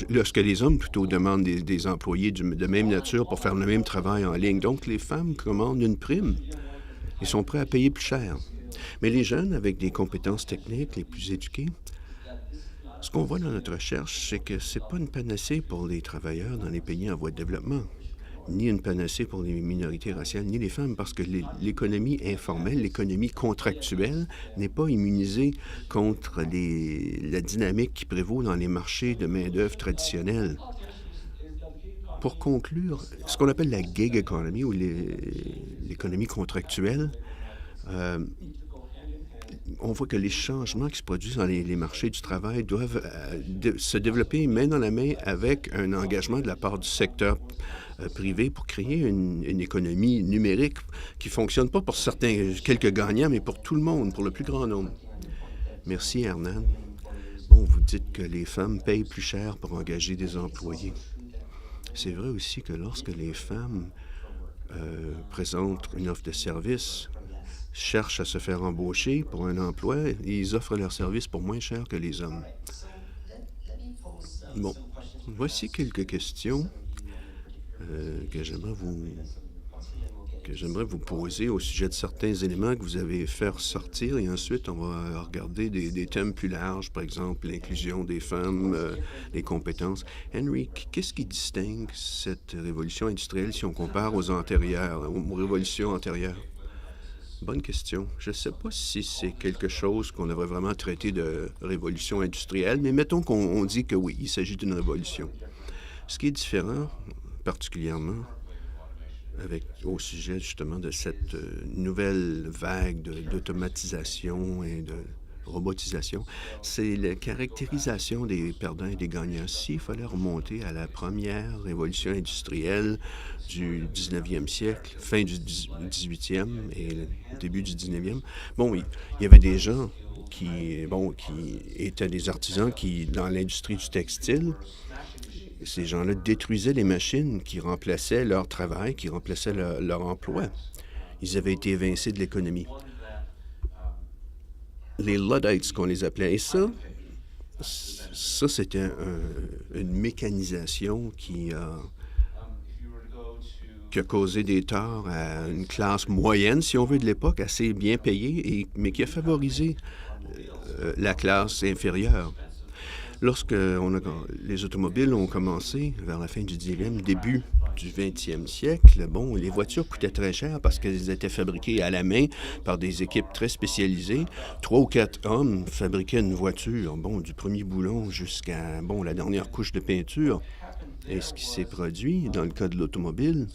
lorsque les hommes plutôt demandent des employés de même nature pour faire le même travail en ligne. Donc, les femmes commandent une prime. Ils sont prêts à payer plus cher. Mais les jeunes, avec des compétences techniques les plus éduquées, Ce qu'on voit dans notre recherche, c'est que ce n'est pas une panacée pour les travailleurs dans les pays en voie de développement, ni une panacée pour les minorités raciales, ni les femmes, parce que l'économie informelle, l'économie contractuelle n'est pas immunisée contre la dynamique qui prévaut dans les marchés de main-d'œuvre traditionnels. Pour conclure, ce qu'on appelle la gig economy ou l'économie contractuelle, on voit que les changements qui se produisent dans les marchés du travail doivent se développer main dans la main avec un engagement de la part du secteur privé pour créer une économie numérique qui ne fonctionne pas pour quelques gagnants, mais pour tout le monde, pour le plus grand nombre. Merci, Hernan. Bon, vous dites que les femmes payent plus cher pour engager des employés. C'est vrai aussi que lorsque les femmes présentent une offre de service, cherchent à se faire embaucher pour un emploi, ils offrent leurs services pour moins cher que les hommes. Bon, voici quelques questions que j'aimerais vous poser au sujet de certains éléments que vous avez fait ressortir, et ensuite on va regarder des thèmes plus larges, par exemple l'inclusion des femmes, les compétences. Henry, qu'est-ce qui distingue cette révolution industrielle si on compare aux révolutions antérieures? Bonne question. Je ne sais pas si c'est quelque chose qu'on devrait vraiment traiter de révolution industrielle, mais mettons qu'on dit que oui, il s'agit d'une révolution. Ce qui est différent, particulièrement, au sujet justement de cette nouvelle vague d'automatisation et de robotisation, c'est la caractérisation des perdants et des gagnants. S'il fallait remonter à la première révolution industrielle du 19e siècle, fin du 18e et début du 19e, bon, il y avait des gens qui étaient des artisans dans l'industrie du textile. Ces gens-là détruisaient les machines qui remplaçaient leur travail, qui remplaçaient leur emploi. Ils avaient été évincés de l'économie. Les Luddites, qu'on les appelait. Et ça c'était une mécanisation qui a causé des torts à une classe moyenne, si on veut, de l'époque, assez bien payée, mais qui a favorisé la classe inférieure. Lorsque les automobiles ont commencé vers la fin du 19e, début du 20e siècle, bon, les voitures coûtaient très cher parce qu'elles étaient fabriquées à la main par des équipes très spécialisées. 3 ou 4 hommes fabriquaient une voiture, bon, du premier boulon jusqu'à, la dernière couche de peinture. Et ce qui s'est produit dans le cas de l'automobile,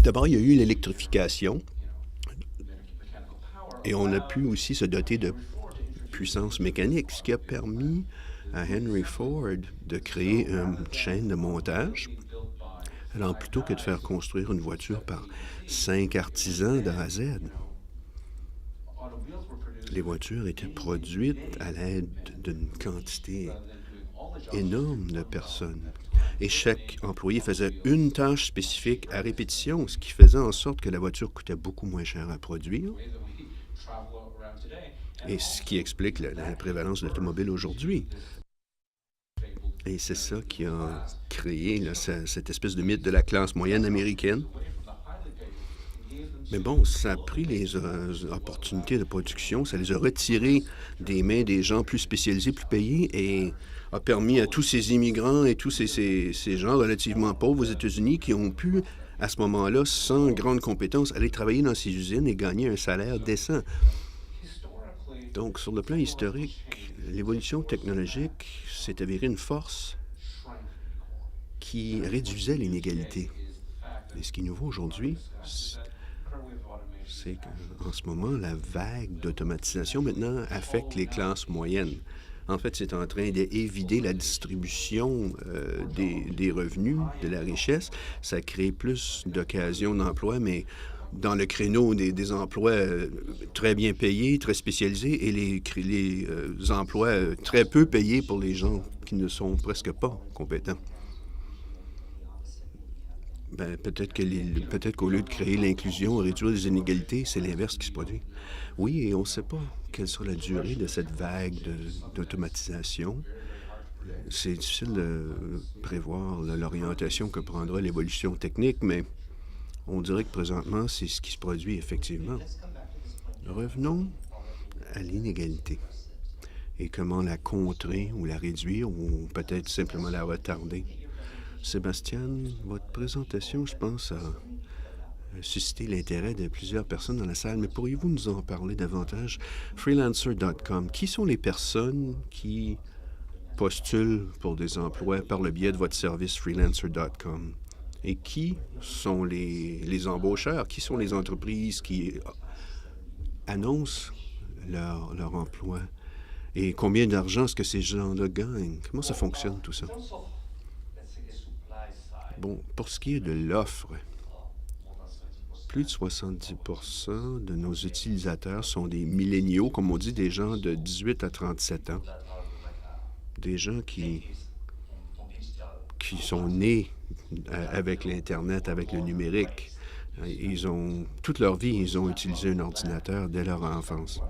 d'abord, il y a eu l'électrification et on a pu aussi se doter de puissance mécanique, ce qui a permis à Henry Ford de créer une chaîne de montage. Alors, plutôt que de faire construire une voiture par 5 artisans d'A à Z, les voitures étaient produites à l'aide d'une quantité énorme de personnes. Et chaque employé faisait une tâche spécifique à répétition, ce qui faisait en sorte que la voiture coûtait beaucoup moins cher à produire. Et ce qui explique la prévalence de l'automobile aujourd'hui. Et c'est ça qui a créé cette espèce de mythe de la classe moyenne américaine. Mais bon, ça a pris les opportunités de production, ça les a retirées des mains des gens plus spécialisés, plus payés, et a permis à tous ces immigrants et tous ces gens relativement pauvres aux États-Unis qui ont pu, à ce moment-là, sans grande compétence, aller travailler dans ces usines et gagner un salaire décent. Donc, sur le plan historique, l'évolution technologique s'est avérée une force qui réduisait l'inégalité. Et ce qui est nouveau aujourd'hui, c'est qu'en ce moment, la vague d'automatisation maintenant affecte les classes moyennes. En fait, c'est en train d'éviter la distribution des revenus, de la richesse. Ça crée plus d'occasions d'emploi, mais dans le créneau des emplois très bien payés, très spécialisés, et les emplois très peu payés pour les gens qui ne sont presque pas compétents. Peut-être qu'au lieu de créer l'inclusion, réduire les inégalités, c'est l'inverse qui se produit. Oui, et on ne sait pas quelle sera la durée de cette vague d'automatisation. C'est difficile de prévoir l'orientation que prendra l'évolution technique, mais on dirait que présentement, c'est ce qui se produit effectivement. Revenons à l'inégalité. et comment la contrer ou la réduire ou peut-être simplement la retarder. Sébastien, votre présentation, je pense, a suscité l'intérêt de plusieurs personnes dans la salle, mais pourriez-vous nous en parler davantage? Freelancer.com, qui sont les personnes qui postulent pour des emplois par le biais de votre service Freelancer.com? Et qui sont les embaucheurs? Qui sont les entreprises qui annoncent leur emploi? Et combien d'argent est-ce que ces gens-là gagnent? Comment ça fonctionne, tout ça? Bon, pour ce qui est de l'offre, plus de 70% de nos utilisateurs sont des milléniaux, comme on dit, des gens de 18 à 37 ans. Des gens qui sont nés avec l'Internet, avec le numérique. Toute leur vie, ils ont utilisé un ordinateur dès leur enfance.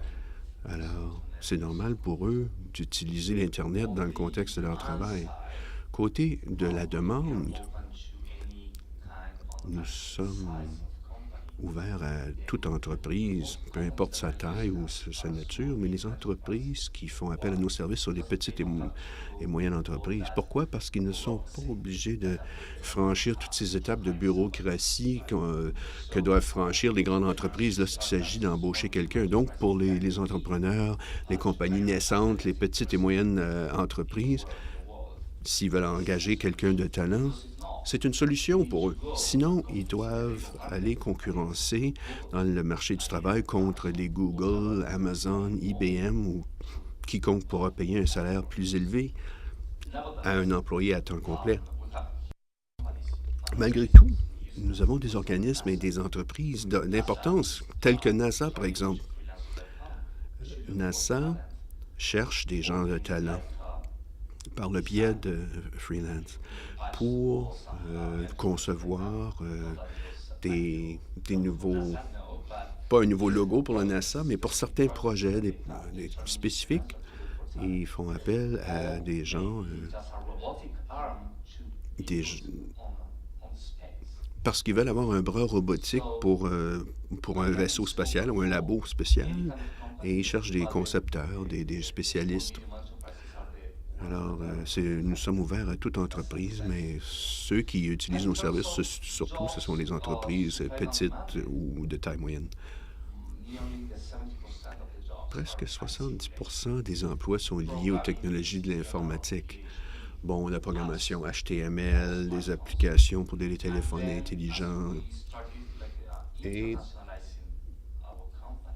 Alors, c'est normal pour eux d'utiliser l'Internet dans le contexte de leur travail. Côté de la demande, nous sommes ouverts à toute entreprise, peu importe sa taille ou sa nature, mais les entreprises qui font appel à nos services sont des petites et moyennes entreprises. Pourquoi? Parce qu'ils ne sont pas obligés de franchir toutes ces étapes de bureaucratie que doivent franchir les grandes entreprises lorsqu'il s'agit d'embaucher quelqu'un. Donc, pour les entrepreneurs, les compagnies naissantes, les petites et moyennes entreprises, s'ils veulent engager quelqu'un de talent, c'est une solution pour eux. Sinon, ils doivent aller concurrencer dans le marché du travail contre les Google, Amazon, IBM ou quiconque pourra payer un salaire plus élevé à un employé à temps complet. Malgré tout, nous avons des organismes et des entreprises d'importance, telles que NASA, par exemple. NASA cherche des gens de talent par le biais de freelance pour concevoir des nouveaux, pas un nouveau logo pour la NASA, mais pour certains projets des spécifiques. Ils font appel à des gens, parce qu'ils veulent avoir un bras robotique pour un vaisseau spatial ou un labo spécial, et ils cherchent des concepteurs, des spécialistes. Alors, nous sommes ouverts à toute entreprise, mais ceux qui utilisent nos services, surtout, ce sont les entreprises petites ou de taille moyenne. Presque 70% des emplois sont liés aux technologies de l'informatique. Bon, la programmation HTML, des applications pour des téléphones intelligents. Et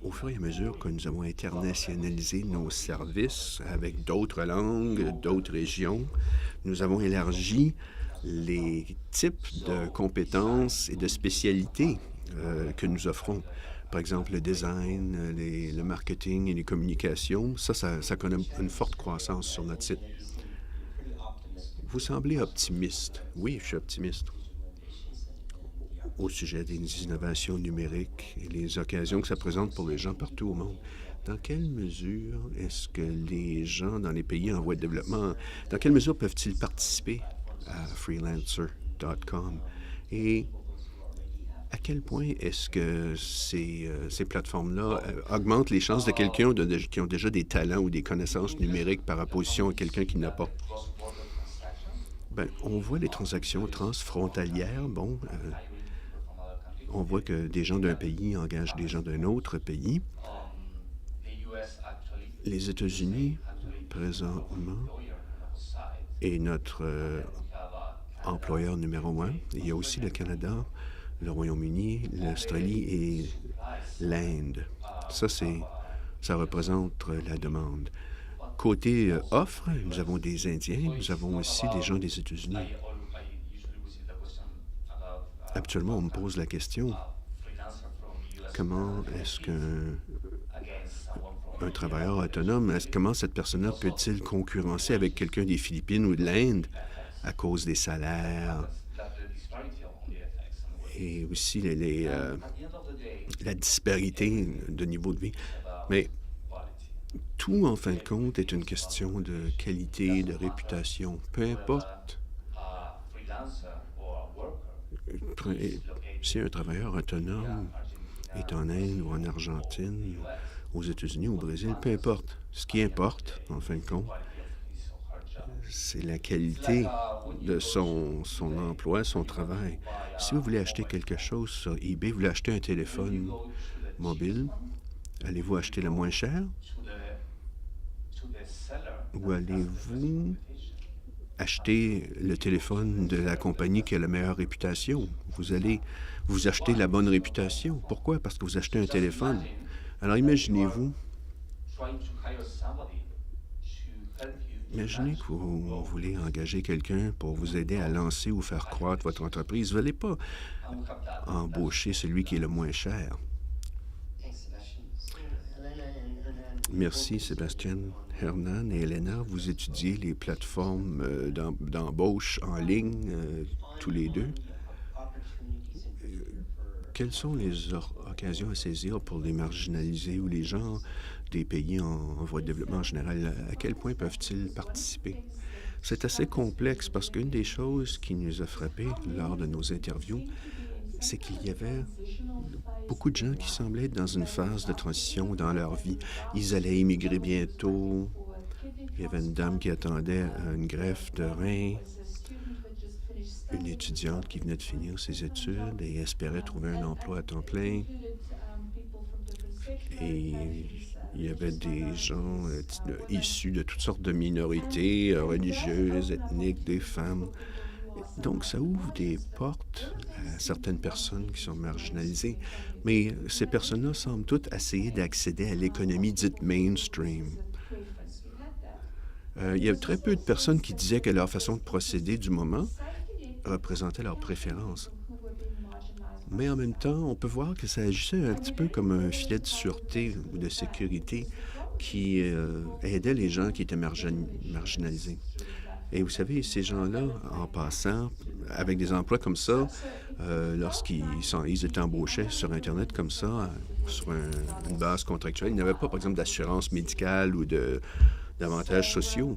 au fur et à mesure que nous avons internationalisé nos services avec d'autres langues, d'autres régions, nous avons élargi les types de compétences et de spécialités que nous offrons. Par exemple, le design, le marketing et les communications, ça connaît une forte croissance sur notre site. Vous semblez optimiste. Oui, je suis optimiste au sujet des innovations numériques et les occasions que ça présente pour les gens partout au monde. Dans quelle mesure est-ce que les gens dans les pays en voie de développement, dans quelle mesure peuvent-ils participer à freelancer.com? Et à quel point est-ce que ces plateformes-là augmentent les chances de quelqu'un qui ont déjà des talents ou des connaissances numériques par opposition à quelqu'un qui n'a pas? Bien, on voit les transactions transfrontalières. Bon, on voit que des gens d'un pays engagent des gens d'un autre pays. Les États-Unis, présentement, est notre employeur numéro 1. Il y a aussi le Canada, le Royaume-Uni, l'Australie et l'Inde. Ça représente la demande. Côté offre, nous avons des Indiens, nous avons aussi des gens des États-Unis. Habituellement, on me pose la question, comment est-ce qu'un travailleur autonome, comment cette personne-là peut-il concurrencer avec quelqu'un des Philippines ou de l'Inde à cause des salaires et aussi la disparité de niveau de vie. Mais tout, en fin de compte, est une question de qualité, de réputation. Peu importe si un travailleur autonome est en Inde ou en Argentine aux États-Unis, au Brésil, peu importe. Ce qui importe, en fin de compte, c'est la qualité de son emploi, son travail. Si vous voulez acheter quelque chose sur eBay, vous voulez acheter un téléphone mobile, allez-vous acheter le moins cher ou allez-vous acheter le téléphone de la compagnie qui a la meilleure réputation? Vous allez vous acheter la bonne réputation. Pourquoi? Parce que vous achetez un téléphone. Alors imaginez-vous, imaginez que vous voulez engager quelqu'un pour vous aider à lancer ou faire croître votre entreprise. Vous n'allez pas embaucher celui qui est le moins cher. Merci, Sébastien. Hernan et Elena, vous étudiez les plateformes d'embauche en ligne, tous les deux. Quelles sont les occasions à saisir pour les marginalisés ou les gens des pays en voie de développement en général? À quel point peuvent-ils participer? C'est assez complexe parce qu'une des choses qui nous a frappés lors de nos interviews, c'est qu'il y avait beaucoup de gens qui semblaient être dans une phase de transition dans leur vie. Ils allaient immigrer bientôt. Il y avait une dame qui attendait une greffe de rein, une étudiante qui venait de finir ses études et espérait trouver un emploi à temps plein. Et il y avait des gens issus de toutes sortes de minorités, religieuses, ethniques, des femmes. Donc, ça ouvre des portes à certaines personnes qui sont marginalisées. Mais ces personnes-là semblent toutes essayer d'accéder à l'économie dite mainstream. Il y a très peu de personnes qui disaient que leur façon de procéder du moment représentait leur préférence. Mais en même temps, on peut voir que ça agissait un petit peu comme un filet de sûreté ou de sécurité qui aidait les gens qui étaient marginalisés. Et vous savez, ces gens-là, en passant, avec des emplois comme ça, lorsqu'ils étaient embauchés sur Internet comme ça, sur une base contractuelle, ils n'avaient pas, par exemple, d'assurance médicale ou d'avantages sociaux.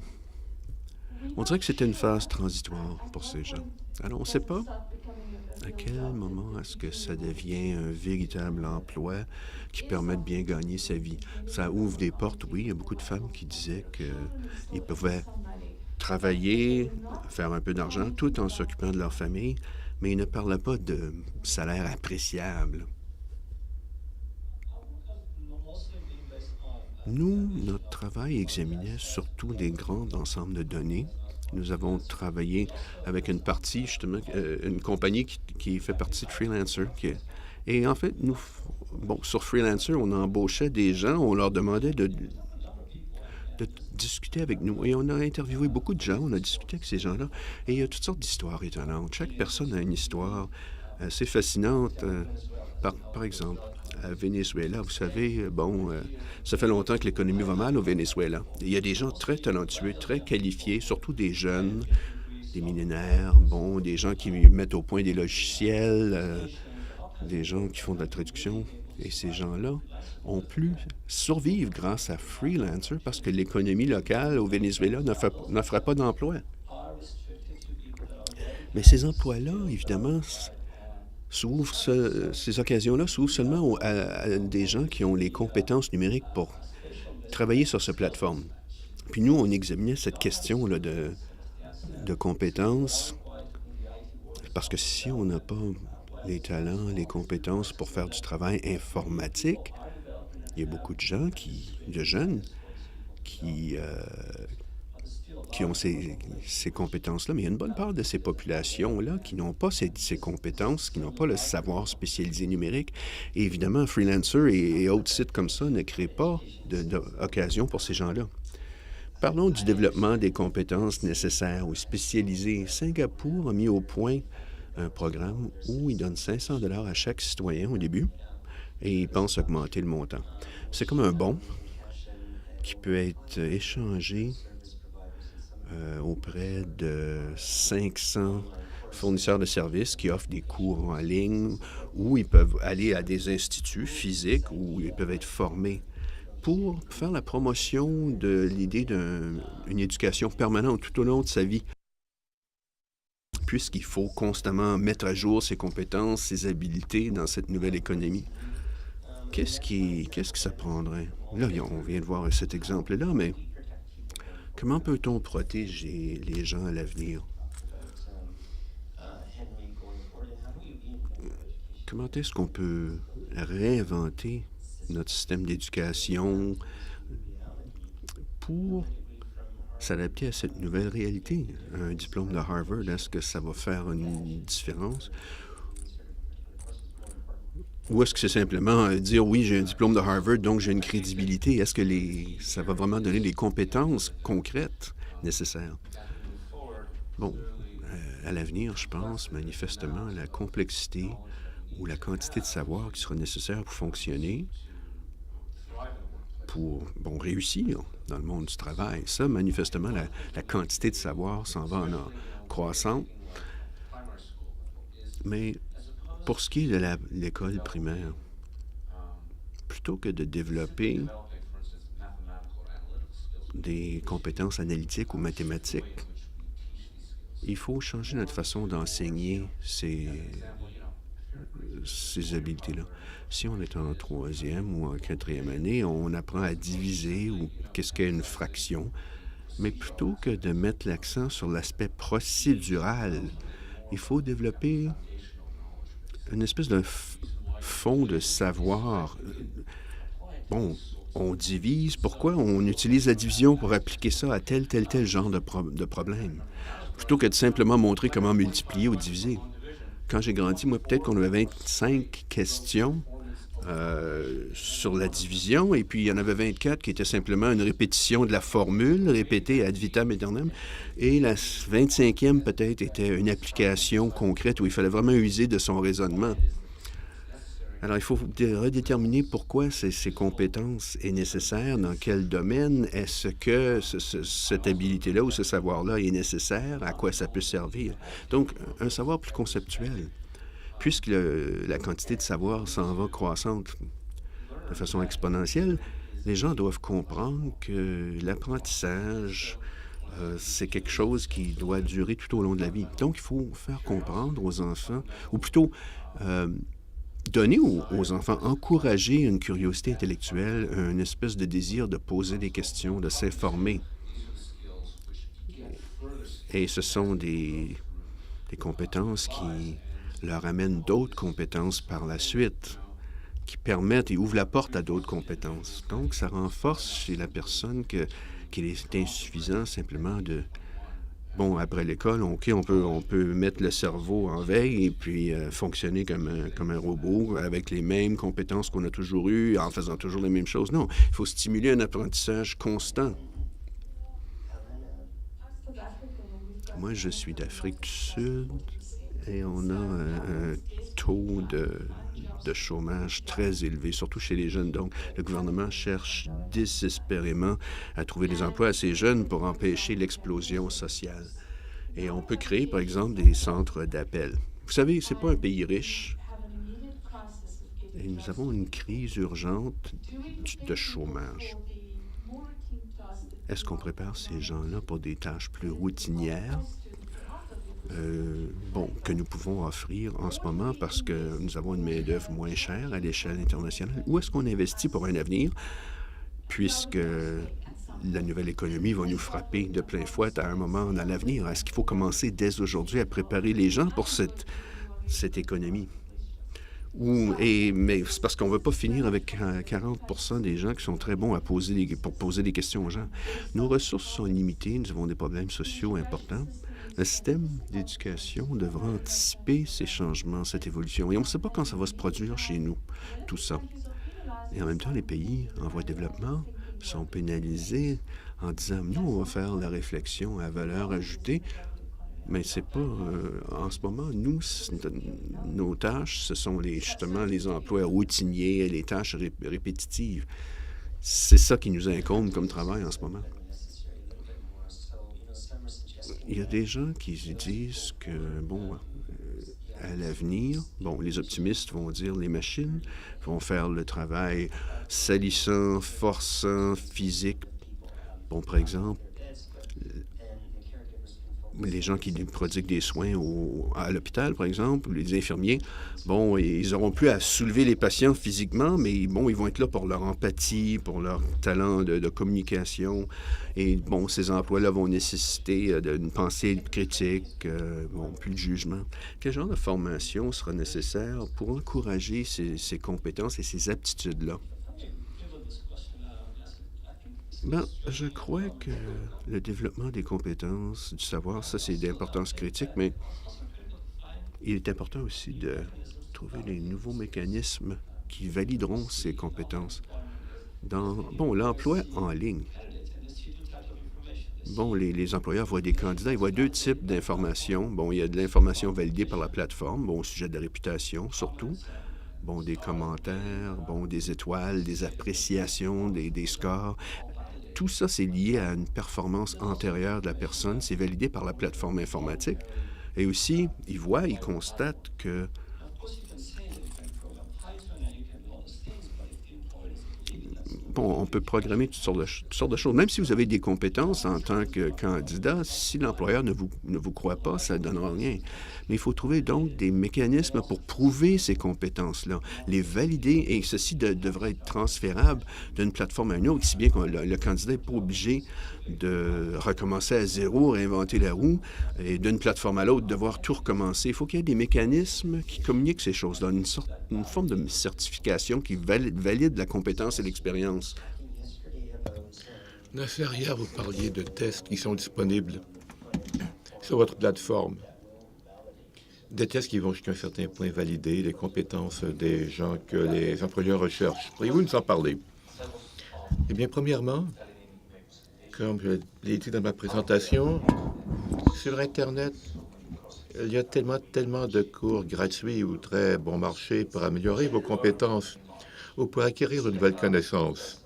On dirait que c'était une phase transitoire pour ces gens. Alors, on ne sait pas à quel moment est-ce que ça devient un véritable emploi qui permet de bien gagner sa vie. Ça ouvre des portes, oui. Il y a beaucoup de femmes qui disaient qu'ils pouvaient travailler, faire un peu d'argent, tout en s'occupant de leur famille, mais ils ne parlaient pas de salaire appréciable. Nous, notre travail examinait surtout des grands ensembles de données. Nous avons travaillé avec une partie, justement, une compagnie qui fait partie de Freelancer. Et en fait, sur Freelancer, on embauchait des gens, on leur demandait de discuter avec nous. Et on a interviewé beaucoup de gens, on a discuté avec ces gens-là. Et il y a toutes sortes d'histoires étonnantes. Chaque personne a une histoire assez fascinante. Par exemple, à Venezuela, vous savez, ça fait longtemps que l'économie va mal au Venezuela. Il y a des gens très talentueux, très qualifiés, surtout des jeunes, des millénaires, des gens qui mettent au point des logiciels, des gens qui font de la traduction. Et ces gens-là ont pu survivre grâce à Freelancer parce que l'économie locale au Venezuela n'offrait pas d'emploi. Mais ces emplois-là, évidemment, ces occasions-là s'ouvrent seulement à des gens qui ont les compétences numériques pour travailler sur cette plateforme. Puis nous, on examinait cette question-là de compétences parce que si on n'a pas les talents, les compétences pour faire du travail informatique, il y a beaucoup de gens, de jeunes, qui ont ces compétences-là, mais il y a une bonne part de ces populations-là qui n'ont pas ces compétences, qui n'ont pas le savoir spécialisé numérique. Et évidemment, Freelancer et autres sites comme ça ne créent pas d'occasion pour ces gens-là. Parlons du développement des compétences nécessaires ou spécialisées. Singapour a mis au point un programme où il donne 500 $ à chaque citoyen au début et il pense augmenter le montant. C'est comme un bon qui peut être échangé auprès de 500 fournisseurs de services qui offrent des cours en ligne ou ils peuvent aller à des instituts physiques où ils peuvent être formés pour faire la promotion de l'idée d'une éducation permanente tout au long de sa vie. Puisqu'il faut constamment mettre à jour ses compétences, ses habiletés dans cette nouvelle économie. qu'est-ce que ça prendrait? Là, on vient de voir cet exemple-là, mais comment peut-on protéger les gens à l'avenir? Comment est-ce qu'on peut réinventer notre système d'éducation pour s'adapter à cette nouvelle réalité? Un diplôme de Harvard, est-ce que ça va faire une différence? Ou est-ce que c'est simplement dire oui, j'ai un diplôme de Harvard, donc j'ai une crédibilité? Est-ce que ça va vraiment donner les compétences concrètes nécessaires? Bon, à l'avenir, je pense manifestement la complexité ou la quantité de savoir qui sera nécessaire pour fonctionner, pour réussir dans le monde du travail. Ça, manifestement, la quantité de savoir s'en va en croissant. Mais pour ce qui est de l'école primaire, plutôt que de développer des compétences analytiques ou mathématiques, il faut changer notre façon d'enseigner ces habiletés-là. Si on est en troisième ou en quatrième année, on apprend à diviser ou qu'est-ce qu'est une fraction, mais plutôt que de mettre l'accent sur l'aspect procédural, il faut développer une espèce de fond de savoir. Bon, on divise. Pourquoi on utilise la division pour appliquer ça à tel genre de problème, plutôt que de simplement montrer comment multiplier ou diviser? Quand j'ai grandi, moi, peut-être qu'on avait 25 questions sur la division, et puis il y en avait 24 qui étaient simplement une répétition de la formule, répétée ad vitam aeternam, et la 25e peut-être était une application concrète où il fallait vraiment user de son raisonnement. Alors, il faut redéterminer pourquoi ces compétences est nécessaire, dans quel domaine est-ce que cette habilité-là ou ce savoir-là est nécessaire, à quoi ça peut servir. Donc, un savoir plus conceptuel. Puisque la quantité de savoir s'en va croissante de façon exponentielle, les gens doivent comprendre que l'apprentissage, c'est quelque chose qui doit durer tout au long de la vie. Donc, il faut faire comprendre aux enfants, ou plutôt donner aux enfants, encourager une curiosité intellectuelle, une espèce de désir de poser des questions, de s'informer. Et ce sont des compétences qui leur amènent d'autres compétences par la suite, qui permettent et ouvrent la porte à d'autres compétences. Donc, ça renforce chez la personne qu'il est insuffisant simplement de... Bon, après l'école, OK, on peut mettre le cerveau en veille et puis fonctionner comme un robot avec les mêmes compétences qu'on a toujours eues, en faisant toujours les mêmes choses. Non, il faut stimuler un apprentissage constant. Moi, je suis d'Afrique du Sud et on a un taux de chômage très élevé, surtout chez les jeunes. Donc, le gouvernement cherche désespérément à trouver des emplois à ces jeunes pour empêcher l'explosion sociale. Et on peut créer, par exemple, des centres d'appel. Vous savez, ce n'est pas un pays riche. Et nous avons une crise urgente de chômage. Est-ce qu'on prépare ces gens-là pour des tâches plus routinières? Que nous pouvons offrir en ce moment parce que nous avons une main-d'œuvre moins chère à l'échelle internationale. Où est-ce qu'on investit pour un avenir, puisque la nouvelle économie va nous frapper de plein fouet à un moment dans l'avenir? Est-ce qu'il faut commencer dès aujourd'hui à préparer les gens pour cette économie? Mais c'est parce qu'on ne veut pas finir avec 40 des gens qui sont très bons pour poser des questions aux gens. Nos ressources sont limitées, nous avons des problèmes sociaux importants. Le système d'éducation devra anticiper ces changements, cette évolution. Et on ne sait pas quand ça va se produire chez nous, tout ça. Et en même temps, les pays en voie de développement sont pénalisés en disant, nous, on va faire la réflexion à valeur ajoutée, mais c'est pas... en ce moment, nous, nos tâches, ce sont justement les emplois routiniers, les tâches répétitives. C'est ça qui nous incombe comme travail en ce moment. Il y a des gens qui disent que, à l'avenir, les optimistes vont dire les machines vont faire le travail salissant, forçant, physique. Par exemple, les gens qui prodiguent des soins à l'hôpital, par exemple, les infirmiers, bon, ils n'auront plus à soulever les patients physiquement, mais bon, ils vont être là pour leur empathie, pour leur talent de communication. Et bon, ces emplois-là vont nécessiter une pensée critique, bon, plus de jugement. Quel genre de formation sera nécessaire pour encourager ces compétences et ces aptitudes-là? Ben, je crois que le développement des compétences, du savoir, ça, c'est d'importance critique, mais il est important aussi de trouver des nouveaux mécanismes qui valideront ces compétences. Bon, l'emploi en ligne. Bon, les employeurs voient des candidats, ils voient deux types d'informations. Bon, il y a de l'information validée par la plateforme, bon, au sujet de la réputation, surtout. Bon, des commentaires, bon, des étoiles, des appréciations, des scores. Tout ça, c'est lié à une performance antérieure de la personne. C'est validé par la plateforme informatique. Et aussi, ils constatent que bon, on peut programmer toutes sortes de choses. Même si vous avez des compétences en tant que candidat, si l'employeur ne vous croit pas, ça ne donnera rien. Mais il faut trouver donc des mécanismes pour prouver ces compétences-là, les valider, et ceci devrait être transférable d'une plateforme à une autre, si bien que le candidat n'est pas obligé de recommencer à zéro, réinventer la roue, et d'une plateforme à l'autre, devoir tout recommencer. Il faut qu'il y ait des mécanismes qui communiquent ces choses-là, une forme de certification qui valide la compétence et l'expérience. Nasser, hier, vous parliez de tests qui sont disponibles sur votre plateforme. Des tests qui vont jusqu'à un certain point valider les compétences des gens que les employeurs recherchent. Pourriez-vous nous en parler? Eh bien, premièrement, comme je l'ai dit dans ma présentation, sur Internet, il y a tellement de cours gratuits ou très bon marché pour améliorer vos compétences ou pour acquérir de nouvelles connaissances.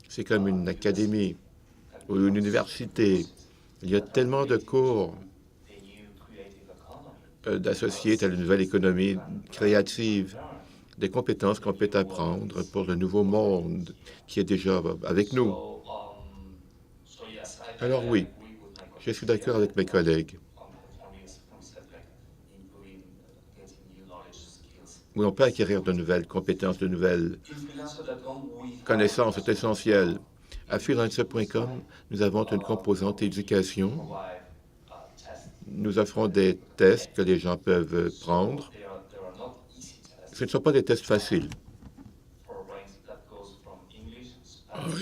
C'est comme une académie ou une université. Il y a tellement de cours d'associés à la nouvelle économie créative, des compétences qu'on peut apprendre pour le nouveau monde qui est déjà avec nous. Alors oui, je suis d'accord avec mes collègues. Oui, on peut acquérir de nouvelles compétences, de nouvelles connaissances, c'est essentiel. À freelancer.com, nous avons une composante éducation. Nous offrons des tests que les gens peuvent prendre. Ce ne sont pas des tests faciles.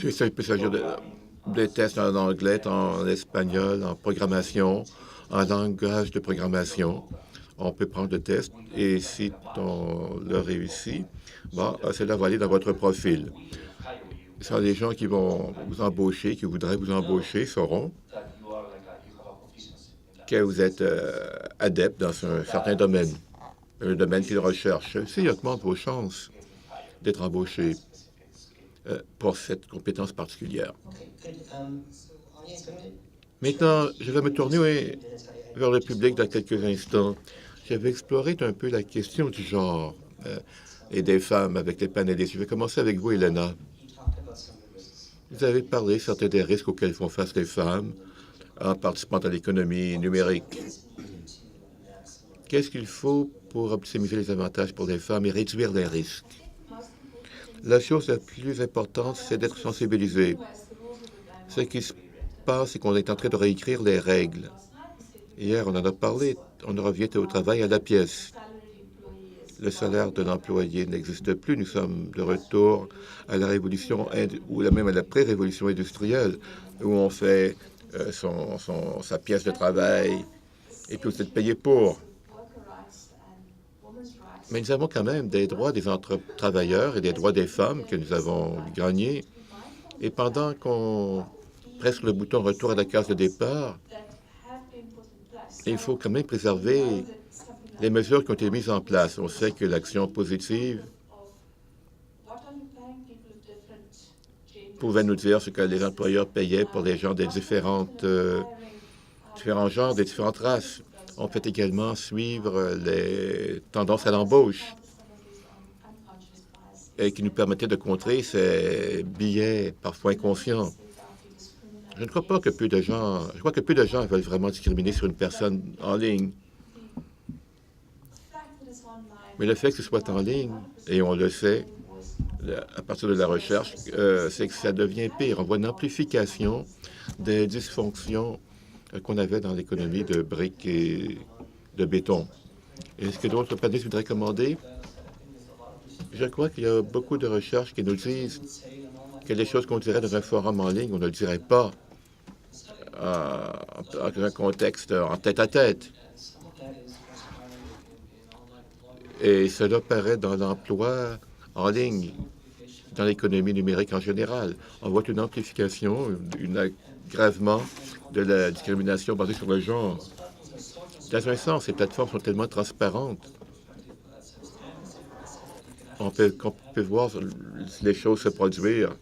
Il peut s'agir des tests en anglais, en espagnol, en programmation, en langage de programmation. On peut prendre le test et si on le réussit, bon, cela va aller dans votre profil. Ce sont les gens qui vont vous embaucher, qui voudraient vous embaucher, sauront que vous êtes adepte dans un certain domaine, un domaine qu'ils recherchent. Ceci augmente vos chances d'être embauché pour cette compétence particulière. Maintenant, je vais me tourner vers le public dans quelques instants. Je vais explorer un peu la question du genre et des femmes avec les panélistes. Je vais commencer avec vous, Elena. Vous avez parlé certains des risques auxquels font face les femmes en participant à l'économie numérique. Qu'est-ce qu'il faut pour optimiser les avantages pour les femmes et réduire les risques? La chose la plus importante, c'est d'être sensibilisé. Ce qui se passe, c'est qu'on est en train de réécrire les règles. Hier, on en a parlé, on revient au travail à la pièce. Le salaire de l'employé n'existe plus. Nous sommes de retour à la révolution, ou même à la pré-révolution industrielle, où on fait sa pièce de travail et puis vous êtes payé pour. Mais nous avons quand même des droits des travailleurs et des droits des femmes que nous avons gagnés. Et pendant qu'on presse le bouton retour à la case de départ, il faut quand même préserver les mesures qui ont été mises en place. On sait que l'action positive pouvait nous dire ce que les employeurs payaient pour les gens des différents genres, des différentes races. On peut également suivre les tendances à l'embauche et qui nous permettaient de contrer ces biais parfois inconscients. Je ne crois pas que peu de gens, je crois que peu de gens veulent vraiment discriminer sur une personne en ligne. Mais le fait que ce soit en ligne, et on le sait, à partir de la recherche, c'est que ça devient pire. On voit une amplification des dysfonctions qu'on avait dans l'économie de briques et de béton. Est-ce que d'autres panélistes voudraient commander? Je crois qu'il y a beaucoup de recherches qui nous disent que les choses qu'on dirait dans un forum en ligne, on ne le dirait pas dans un contexte en tête-à-tête. Et cela paraît dans l'emploi en ligne, dans l'économie numérique en général. On voit une amplification, un aggravement de la discrimination basée sur le genre. Dans un sens, ces plateformes sont tellement transparentes. On peut voir les choses se produire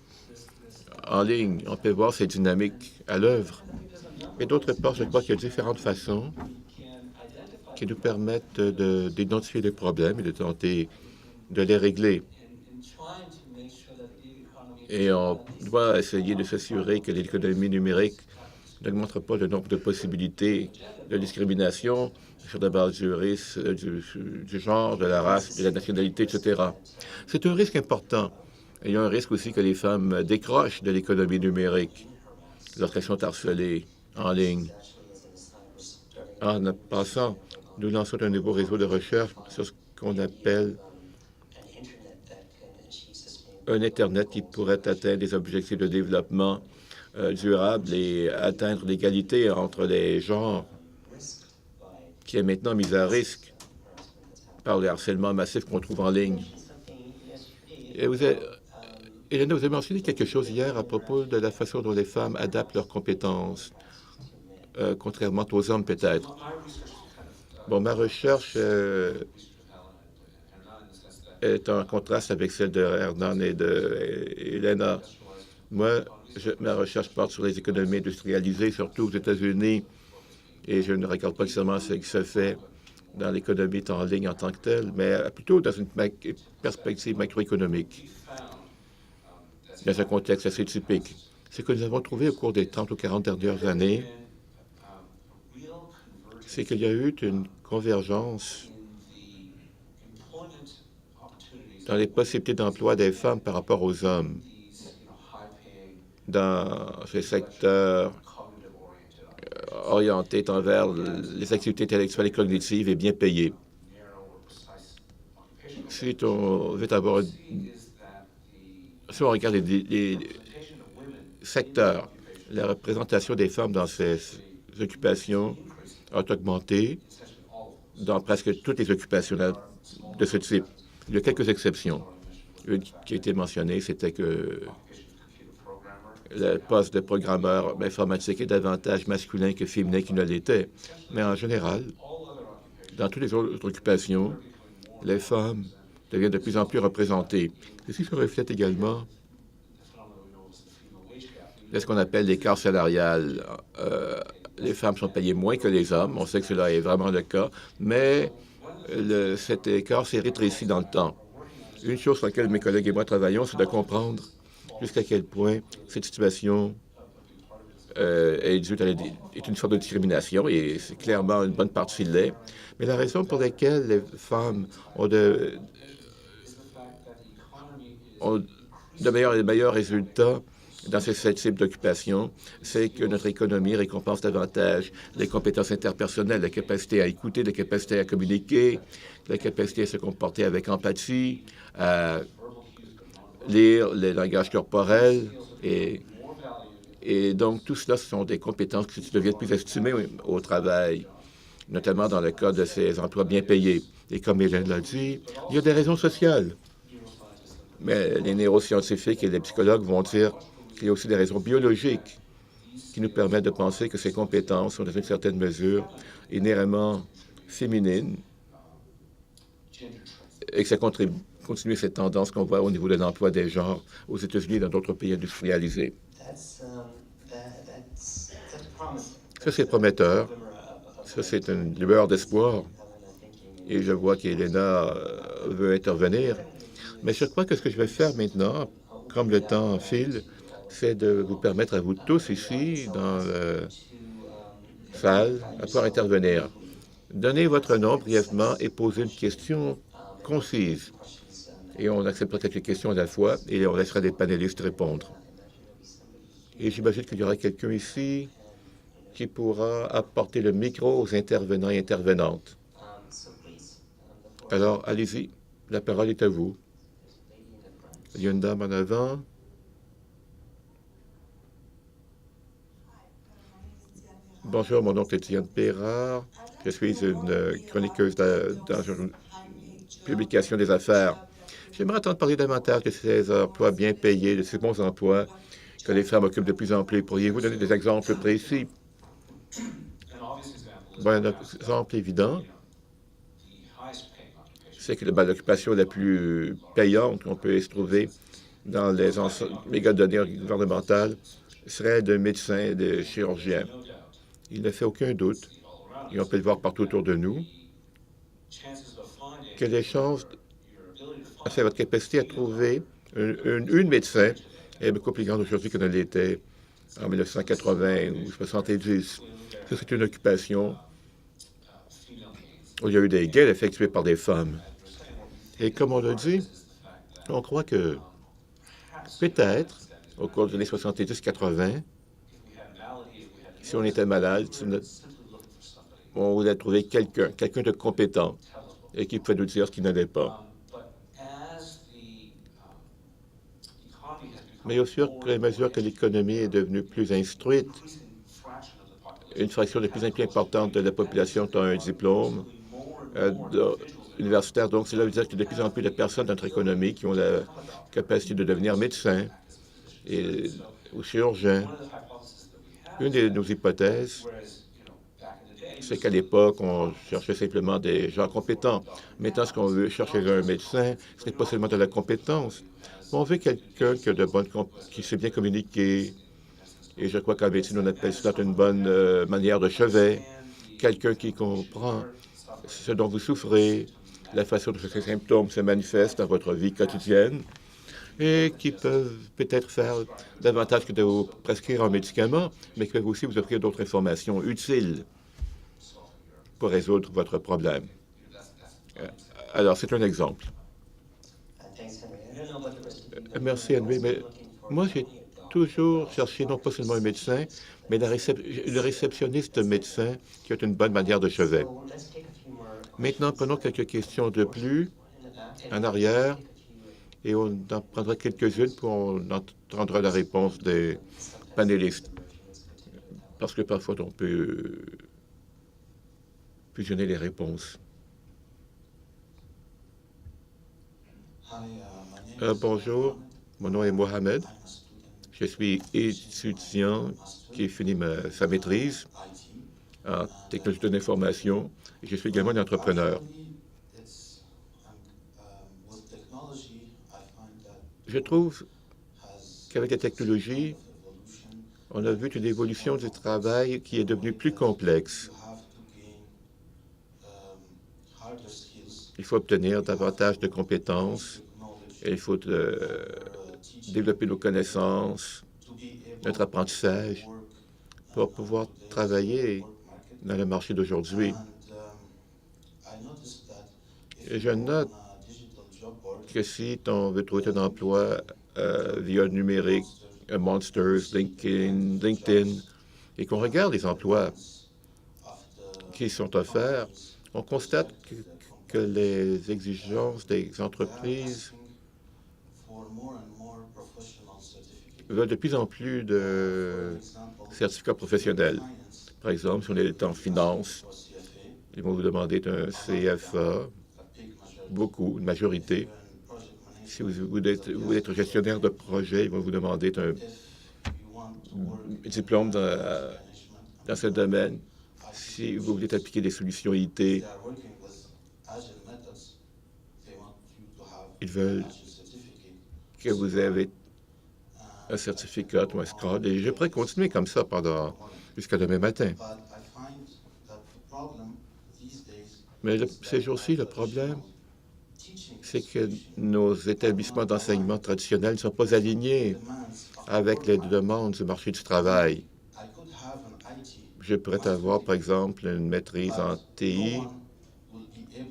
en ligne. On peut voir ces dynamiques à l'œuvre. Et d'autre part, je crois qu'il y a différentes façons qui nous permettent d'identifier les problèmes et de tenter de les régler. Et on doit essayer de s'assurer que l'économie numérique n'augmente pas le nombre de possibilités de discrimination sur la base du genre, de la race, de la nationalité, etc. C'est un risque important. Et il y a un risque aussi que les femmes décrochent de l'économie numérique lorsqu'elles sont harcelées en ligne. En passant, nous lançons un nouveau réseau de recherche sur ce qu'on appelle un Internet qui pourrait atteindre les objectifs de développement durable et atteindre l'égalité entre les genres, qui est maintenant mise à risque par le harcèlement massif qu'on trouve en ligne. Et Elena, vous avez mentionné quelque chose hier à propos de la façon dont les femmes adaptent leurs compétences, contrairement aux hommes peut-être. Bon, ma recherche est en contraste avec celle de Hernan et de Elena. Moi, ma recherche porte sur les économies industrialisées, surtout aux États-Unis, et je ne regarde pas nécessairement ce qui se fait dans l'économie en ligne en tant que telle, mais plutôt dans une perspective macroéconomique, dans un contexte assez typique. Ce que nous avons trouvé au cours des 30 ou 40 dernières années, c'est qu'il y a eu une convergence dans les possibilités d'emploi des femmes par rapport aux hommes dans ces secteurs orientés envers les activités intellectuelles et cognitives et bien payées. Si on regarde les secteurs, la représentation des femmes dans ces occupations a augmenté dans presque toutes les occupations de ce type. Il y a quelques exceptions. Une qui a été mentionnée, c'était que le poste de programmeur informatique est davantage masculin que féminin qu'il ne l'était. Mais en général, dans toutes les autres occupations, les femmes deviennent de plus en plus représentées. Ceci se reflète également de ce qu'on appelle l'écart salarial. Les femmes sont payées moins que les hommes. On sait que cela est vraiment le cas, mais cet écart s'est rétréci dans le temps. Une chose sur laquelle mes collègues et moi travaillons, c'est de comprendre jusqu'à quel point cette situation est une forme de discrimination, et c'est clairement une bonne partie l'est. Mais la raison pour laquelle les femmes ont de meilleurs résultats dans ce type d'occupation, c'est que notre économie récompense davantage les compétences interpersonnelles, la capacité à écouter, la capacité à communiquer, la capacité à se comporter avec empathie, à lire les langages corporels. Et donc, tout cela, ce sont des compétences qui deviennent plus estimées au travail, notamment dans le cas de ces emplois bien payés. Et comme Hélène l'a dit, il y a des raisons sociales. Mais les neuroscientifiques et les psychologues vont dire qu'il y a aussi des raisons biologiques qui nous permettent de penser que ces compétences sont, dans une certaine mesure, inhéremment féminines et que ça continue cette tendance qu'on voit au niveau de l'emploi des genres aux États-Unis et dans d'autres pays industrialisés. Ça, c'est prometteur. Ça, c'est une lueur d'espoir. Et je vois qu'Elena veut intervenir. Mais je crois que ce que je vais faire maintenant, comme le temps file, c'est de vous permettre à vous tous ici, dans la salle, à pouvoir intervenir. Donnez votre nom brièvement et posez une question concise. Et on acceptera quelques questions à la fois et on laissera les panélistes répondre. Et j'imagine qu'il y aura quelqu'un ici qui pourra apporter le micro aux intervenants et intervenantes. Alors, allez-y, la parole est à vous. Il y a une dame en avant. Bonjour, mon nom est Étienne Pérard. Je suis une chroniqueuse dans une publication des affaires. J'aimerais entendre parler davantage de ces emplois bien payés, de ces bons emplois que les femmes occupent de plus en plus. Pourriez-vous donner des exemples précis? Bon, un exemple évident, c'est que l'occupation la plus payante qu'on peut se trouver dans les méga-données gouvernementales serait de médecins et de chirurgiens. Il ne fait aucun doute, et on peut le voir partout autour de nous, que les chances, c'est votre capacité à trouver une médecin est beaucoup plus grande aujourd'hui que ne l'était en 1980 ou 70. Ça, c'est une occupation où il y a eu des guerres effectuées par des femmes. Et comme on l'a dit, on croit que peut-être, au cours des années 70-80, si on était malade, on voulait trouver quelqu'un de compétent et qui pouvait nous dire ce qui n'allait pas. Mais au fur et à mesure que l'économie est devenue plus instruite, une fraction de plus en plus importante de la population a un diplôme universitaire. Donc, cela veut dire qu'il y a de plus en plus de personnes dans notre économie qui ont la capacité de devenir médecins ou chirurgiens. Une de nos hypothèses, c'est qu'à l'époque, on cherchait simplement des gens compétents. Maintenant, ce qu'on veut chercher un médecin, ce n'est pas seulement de la compétence. On veut quelqu'un qui sait bien communiquer. Et je crois qu'en médecine, on appelle cela une bonne manière de chevet. Quelqu'un qui comprend ce dont vous souffrez, la façon dont ces symptômes se manifestent dans votre vie quotidienne et qui peuvent peut-être faire davantage que de vous prescrire un médicament, mais qui peuvent aussi vous offrir d'autres informations utiles pour résoudre votre problème. Alors, c'est un exemple. Merci, Henry, mais moi, j'ai toujours cherché non pas seulement un médecin, mais le réceptionniste médecin qui a une bonne manière de chevet. Maintenant, prenons quelques questions de plus en arrière et on en prendra quelques-unes pour on entendra la réponse des panélistes. Parce que parfois, on peut fusionner les réponses. Bonjour, mon nom est Mohamed. Je suis étudiant qui finit sa maîtrise en technologie de l'information et je suis également un entrepreneur. Je trouve qu'avec la technologie, on a vu une évolution du travail qui est devenue plus complexe. Il faut obtenir davantage de compétences et il faut développer nos connaissances, notre apprentissage pour pouvoir travailler dans le marché d'aujourd'hui. Et je note que si on veut trouver un emploi via le numérique, Monsters, LinkedIn, et qu'on regarde les emplois qui sont offerts, on constate que les exigences des entreprises veulent de plus en plus de certificats professionnels. Par exemple, si on est en finance, ils vont vous demander un CFA, beaucoup, une majorité. Si vous voulez être gestionnaire de projet, ils vont vous demander un diplôme dans ce domaine. Si vous voulez appliquer des solutions IT, ils veulent que vous ayez un certificat ou un SCRAD. Et je pourrais continuer comme ça jusqu'à demain matin. Mais ces jours-ci, le problème, c'est que nos établissements d'enseignement traditionnels ne sont pas alignés avec les demandes du marché du travail. Je pourrais avoir, par exemple, une maîtrise en TI,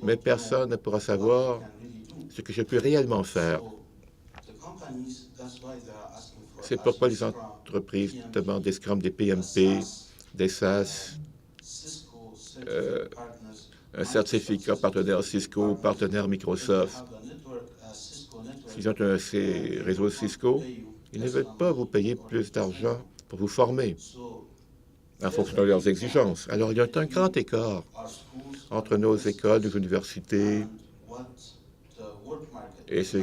mais personne ne pourra savoir ce que je peux réellement faire. C'est pourquoi les entreprises demandent des Scrum, des PMP, des SAS, un certificat partenaire Cisco, partenaire Microsoft. S'ils ont un réseau Cisco, ils ne veulent pas vous payer plus d'argent pour vous former en fonction de leurs exigences. Alors, il y a un grand écart entre nos écoles, nos universités et ce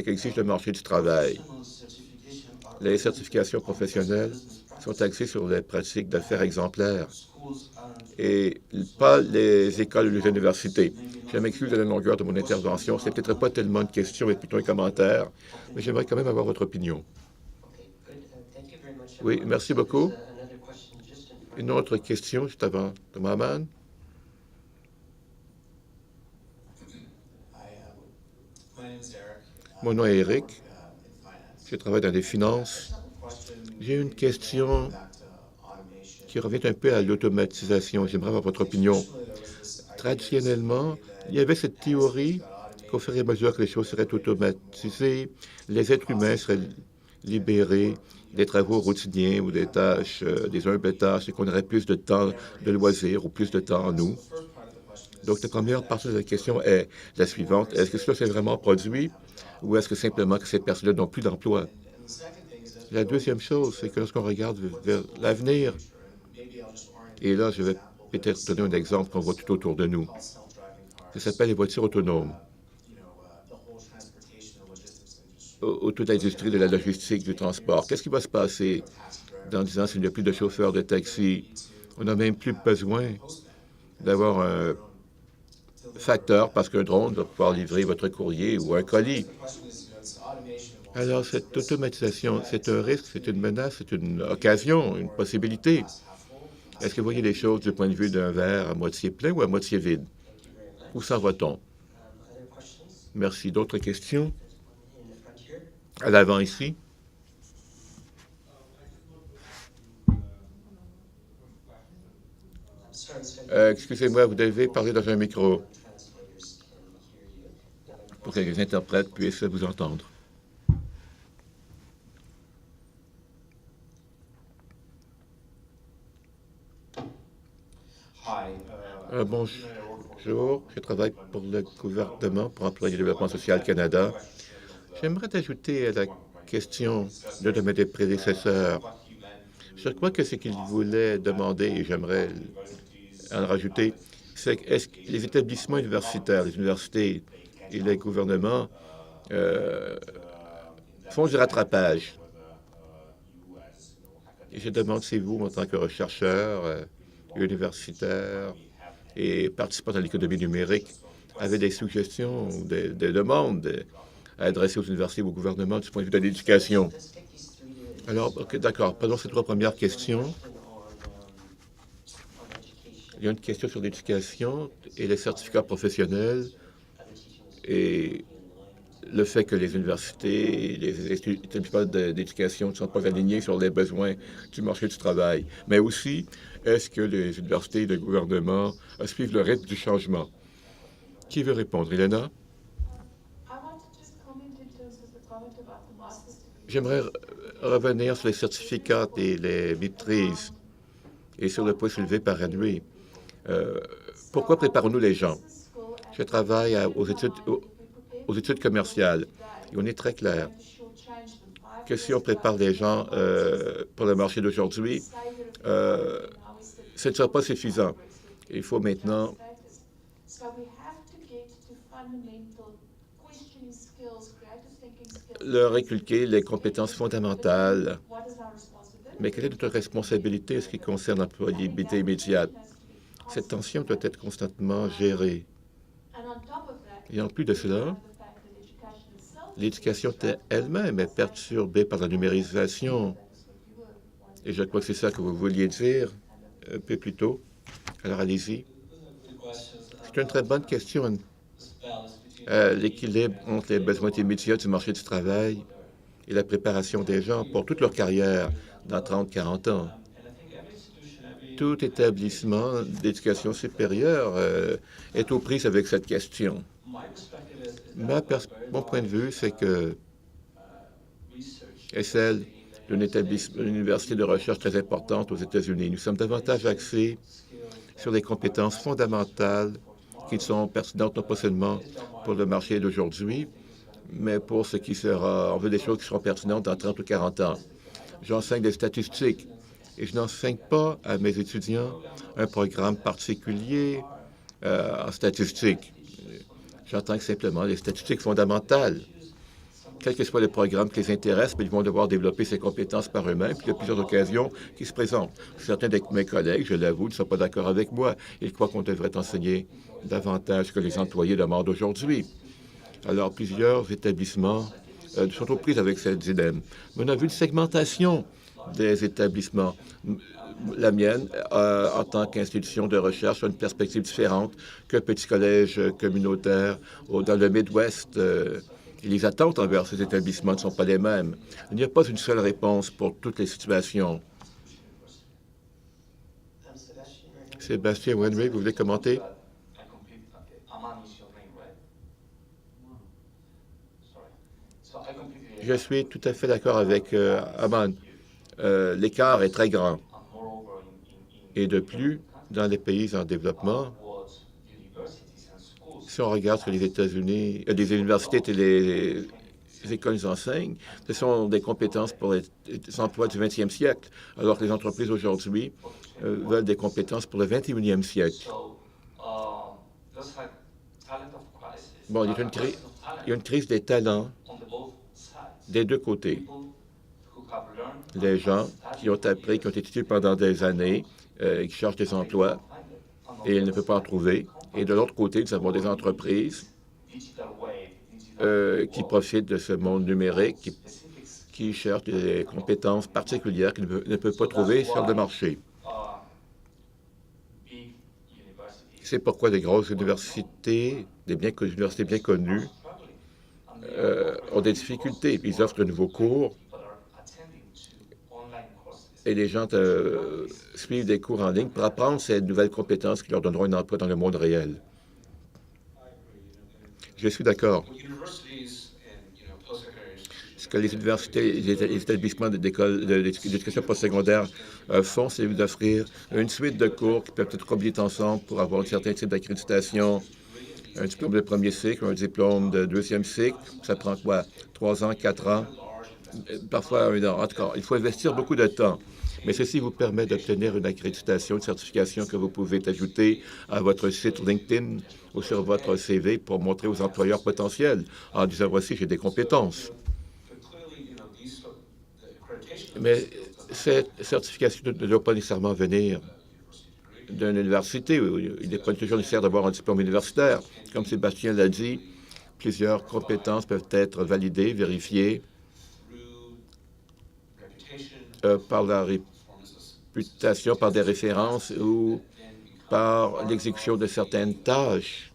qu'exige le marché du travail. Les certifications professionnelles sont axées sur les pratiques d'affaires exemplaires et pas les écoles ou les universités. Je m'excuse de la longueur de mon intervention. C'est peut-être pas tellement une question, mais plutôt un commentaire, mais j'aimerais quand même avoir votre opinion. Oui, merci beaucoup. Une autre question, juste avant, Thomas Mann. Mon nom est Eric. Je travaille dans les finances. J'ai une question qui revient un peu à l'automatisation. J'aimerais avoir votre opinion. Traditionnellement, il y avait cette théorie qu'au fur et à mesure que les choses seraient automatisées, les êtres humains seraient libérés des travaux routiniers ou des tâches, des humbles tâches, et qu'on aurait plus de temps de loisirs ou plus de temps en nous. Donc, la première partie de la question est la suivante. Est-ce que cela s'est vraiment produit ou est-ce que simplement que ces personnes-là n'ont plus d'emploi? La deuxième chose, c'est que lorsqu'on regarde vers l'avenir, et là, je vais peut-être donner un exemple qu'on voit tout autour de nous. Ça s'appelle les voitures autonomes. Toute l'industrie de la logistique, du transport. Qu'est-ce qui va se passer dans 10 ans s'il n'y a plus de chauffeurs de taxi? On n'a même plus besoin d'avoir un facteur parce qu'un drone va pouvoir livrer votre courrier ou un colis. Alors, cette automatisation, c'est un risque, c'est une menace, c'est une occasion, une possibilité. Est-ce que vous voyez les choses du point de vue d'un verre à moitié plein ou à moitié vide? Où s'en va-t-on? Merci. D'autres questions? À l'avant ici. Excusez-moi, vous devez parler dans un micro pour que les interprètes puissent vous entendre. Bonjour, je travaille pour le gouvernement, pour Emploi et Développement social Canada. J'aimerais ajouter à la question d'un de mes prédécesseurs. Je crois que ce qu'il voulait demander, et j'aimerais en rajouter, c'est est-ce que les établissements universitaires, les universités et les gouvernements font du rattrapage. Et je demande si vous, en tant que chercheur universitaire et participant à l'économie numérique, avez des suggestions ou des demandes à adresser aux universités ou au gouvernement du point de vue de l'éducation. Alors, OK, d'accord. Prenons ces trois premières questions. Il y a une question sur l'éducation et les certificats professionnels et le fait que les universités et les établissements d'éducation ne sont pas alignés sur les besoins du marché du travail. Mais aussi, est-ce que les universités et le gouvernement suivent le rythme du changement? Qui veut répondre? Elena? J'aimerais revenir sur les certificats et les maîtrises et sur le point soulevé par Henry. Pourquoi préparons-nous les gens? Je travaille aux études commerciales et on est très clair que si on prépare les gens pour le marché d'aujourd'hui, ce ne sera pas suffisant. Il faut maintenant leur inculquer les compétences fondamentales. Mais quelle est notre responsabilité en ce qui concerne l'employabilité immédiate? Cette tension doit être constamment gérée. Et en plus de cela, l'éducation elle-même est perturbée par la numérisation. Et je crois que c'est ça que vous vouliez dire un peu plus tôt. Alors allez-y. C'est une très bonne question. l'équilibre entre les besoins immédiats du marché du travail et la préparation des gens pour toute leur carrière dans 30-40 ans. Tout établissement d'éducation supérieure est aux prises avec cette question. Mon point de vue, c'est que est celle d'une université de recherche très importante aux États-Unis. Nous sommes davantage axés sur les compétences fondamentales qui sont pertinentes non pas seulement pour le marché d'aujourd'hui, mais pour ce qui sera, on veut des choses qui seront pertinentes dans 30 ou 40 ans. J'enseigne des statistiques et je n'enseigne pas à mes étudiants un programme particulier en statistiques. J'entends simplement les statistiques fondamentales. Quel que soit le programme qui les intéresse, mais ils vont devoir développer ces compétences par eux-mêmes. Puis il y a plusieurs occasions qui se présentent. Certains de mes collègues, je l'avoue, ne sont pas d'accord avec moi. Ils croient qu'on devrait enseigner davantage que les employés demandent aujourd'hui. Alors, plusieurs établissements sont aux prises avec ce dilemme. Mais on a vu une segmentation des établissements. La mienne, en tant qu'institution de recherche, a une perspective différente qu'un petit collège communautaire dans le Midwest. Et les attentes envers ces établissements ne sont pas les mêmes. Il n'y a pas une seule réponse pour toutes les situations. Sébastien Wenry, vous voulez commenter? Je suis tout à fait d'accord avec Aman. L'écart est très grand. Et de plus, dans les pays en développement, si on regarde sur les États-Unis, les universités et les écoles enseignent, ce sont des compétences pour les emplois du 20e siècle, alors que les entreprises aujourd'hui veulent des compétences pour le 21e siècle. Bon, il y a une crise des talents des deux côtés. Les gens qui ont appris, qui ont étudié pendant des années, qui cherchent des emplois et ils ne peuvent pas en trouver. Et de l'autre côté, nous avons des entreprises qui profitent de ce monde numérique, qui cherchent des compétences particulières qu'ils ne peuvent pas trouver sur le marché. C'est pourquoi les grosses universités, des universités bien connues, ont des difficultés. Ils offrent de nouveaux cours et les gens suivent des cours en ligne pour apprendre ces nouvelles compétences qui leur donneront un emploi dans le monde réel. Je suis d'accord. Ce que les universités et les établissements d'éducation postsecondaire font, c'est d'offrir une suite de cours qui peuvent être combinés ensemble pour avoir un certain type d'accréditation. Un diplôme de premier cycle, un diplôme de deuxième cycle, ça prend quoi? 3 ans, 4 ans, parfois 1 an. En tout cas, il faut investir beaucoup de temps. Mais ceci vous permet d'obtenir une accréditation, une certification que vous pouvez ajouter à votre site LinkedIn ou sur votre CV pour montrer aux employeurs potentiels en disant « Voici, j'ai des compétences ». Mais cette certification ne doit pas nécessairement venir d'une université. Il n'est pas toujours nécessaire d'avoir un diplôme universitaire. Comme Sébastien l'a dit, plusieurs compétences peuvent être validées, vérifiées par la réputation, par des références ou par l'exécution de certaines tâches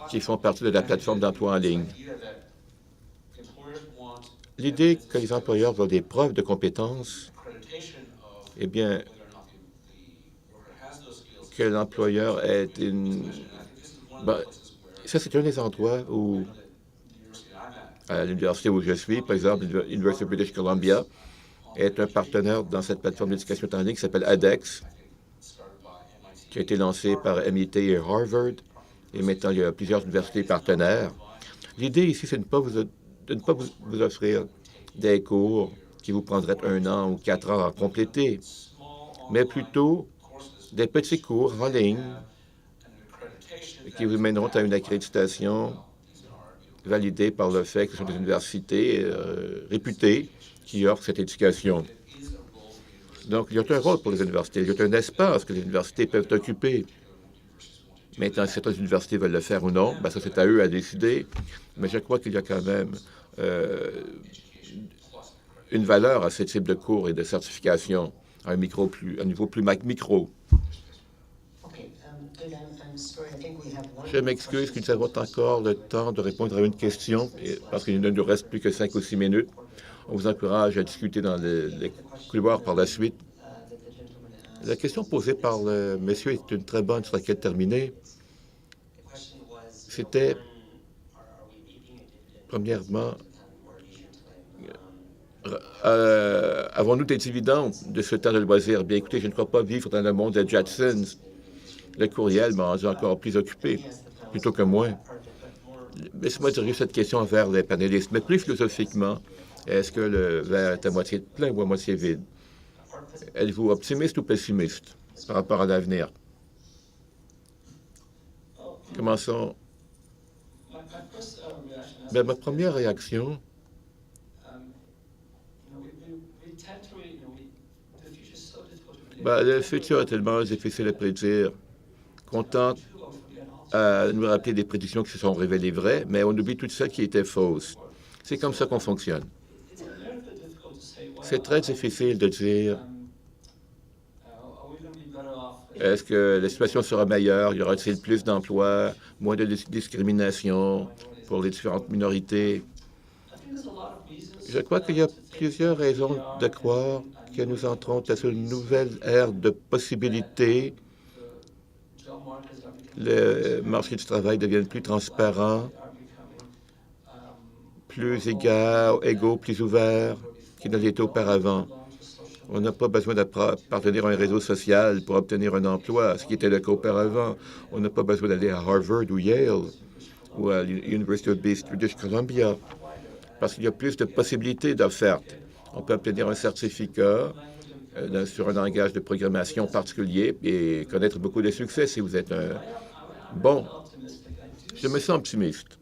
qui font partie de la plateforme d'emploi en ligne. L'idée que les employeurs veulent des preuves de compétences, eh bien, que l'employeur ait une... Ben, ça, c'est un des endroits où, à l'université où je suis, par exemple, l'Université de British Columbia, est un partenaire dans cette plateforme d'éducation en ligne qui s'appelle edX, qui a été lancée par MIT et Harvard, et maintenant, il y a plusieurs universités partenaires. L'idée ici, c'est de ne pas vous offrir des cours qui vous prendraient 1 an ou 4 ans à compléter, mais plutôt des petits cours en ligne qui vous mèneront à une accréditation validée par le fait que ce sont des universités réputées qui offrent cette éducation. Donc, il y a un rôle pour les universités, il y a un espace que les universités peuvent occuper. Maintenant, si certaines universités veulent le faire ou non, bien, ça, c'est à eux à décider, mais je crois qu'il y a quand même une valeur à ce type de cours et de certification à un niveau plus micro. Je m'excuse que nous avons encore le temps de répondre à une question, parce qu'il ne nous reste plus que 5 ou 6 minutes. On vous encourage à discuter dans les couloirs par la suite. La question posée par le monsieur est une très bonne sur laquelle terminer. C'était, premièrement, avons-nous des dividendes de ce temps de loisir? Bien, écoutez, je ne crois pas vivre dans le monde des Jetsons. Le courriel m'a rendu encore plus occupé, plutôt que moins. Laissez-moi diriger cette question vers les panélistes. Mais plus philosophiquement, est-ce que le verre est à moitié plein ou à moitié vide? Êtes-vous optimiste ou pessimiste par rapport à l'avenir? Commençons. Bien, ma première réaction, le futur est tellement difficile à prédire qu'on tente à nous rappeler des prédictions qui se sont révélées vraies, mais on oublie toutes celles qui étaient fausses. C'est comme ça qu'on fonctionne. C'est très difficile de dire est-ce que la situation sera meilleure, y aura-t-il plus d'emplois, moins de discrimination pour les différentes minorités. Je crois qu'il y a plusieurs raisons de croire que nous entrons dans une nouvelle ère de possibilités. Le marché du travail devient plus transparent, plus égaux, plus ouvert qu'il ne l'était auparavant. On n'a pas besoin d'appartenir à un réseau social pour obtenir un emploi, ce qui était le cas auparavant. On n'a pas besoin d'aller à Harvard ou Yale ou à l'University of British Columbia parce qu'il y a plus de possibilités d'offertes. On peut obtenir un certificat sur un langage de programmation particulier et connaître beaucoup de succès si vous êtes un bon. Je me sens optimiste.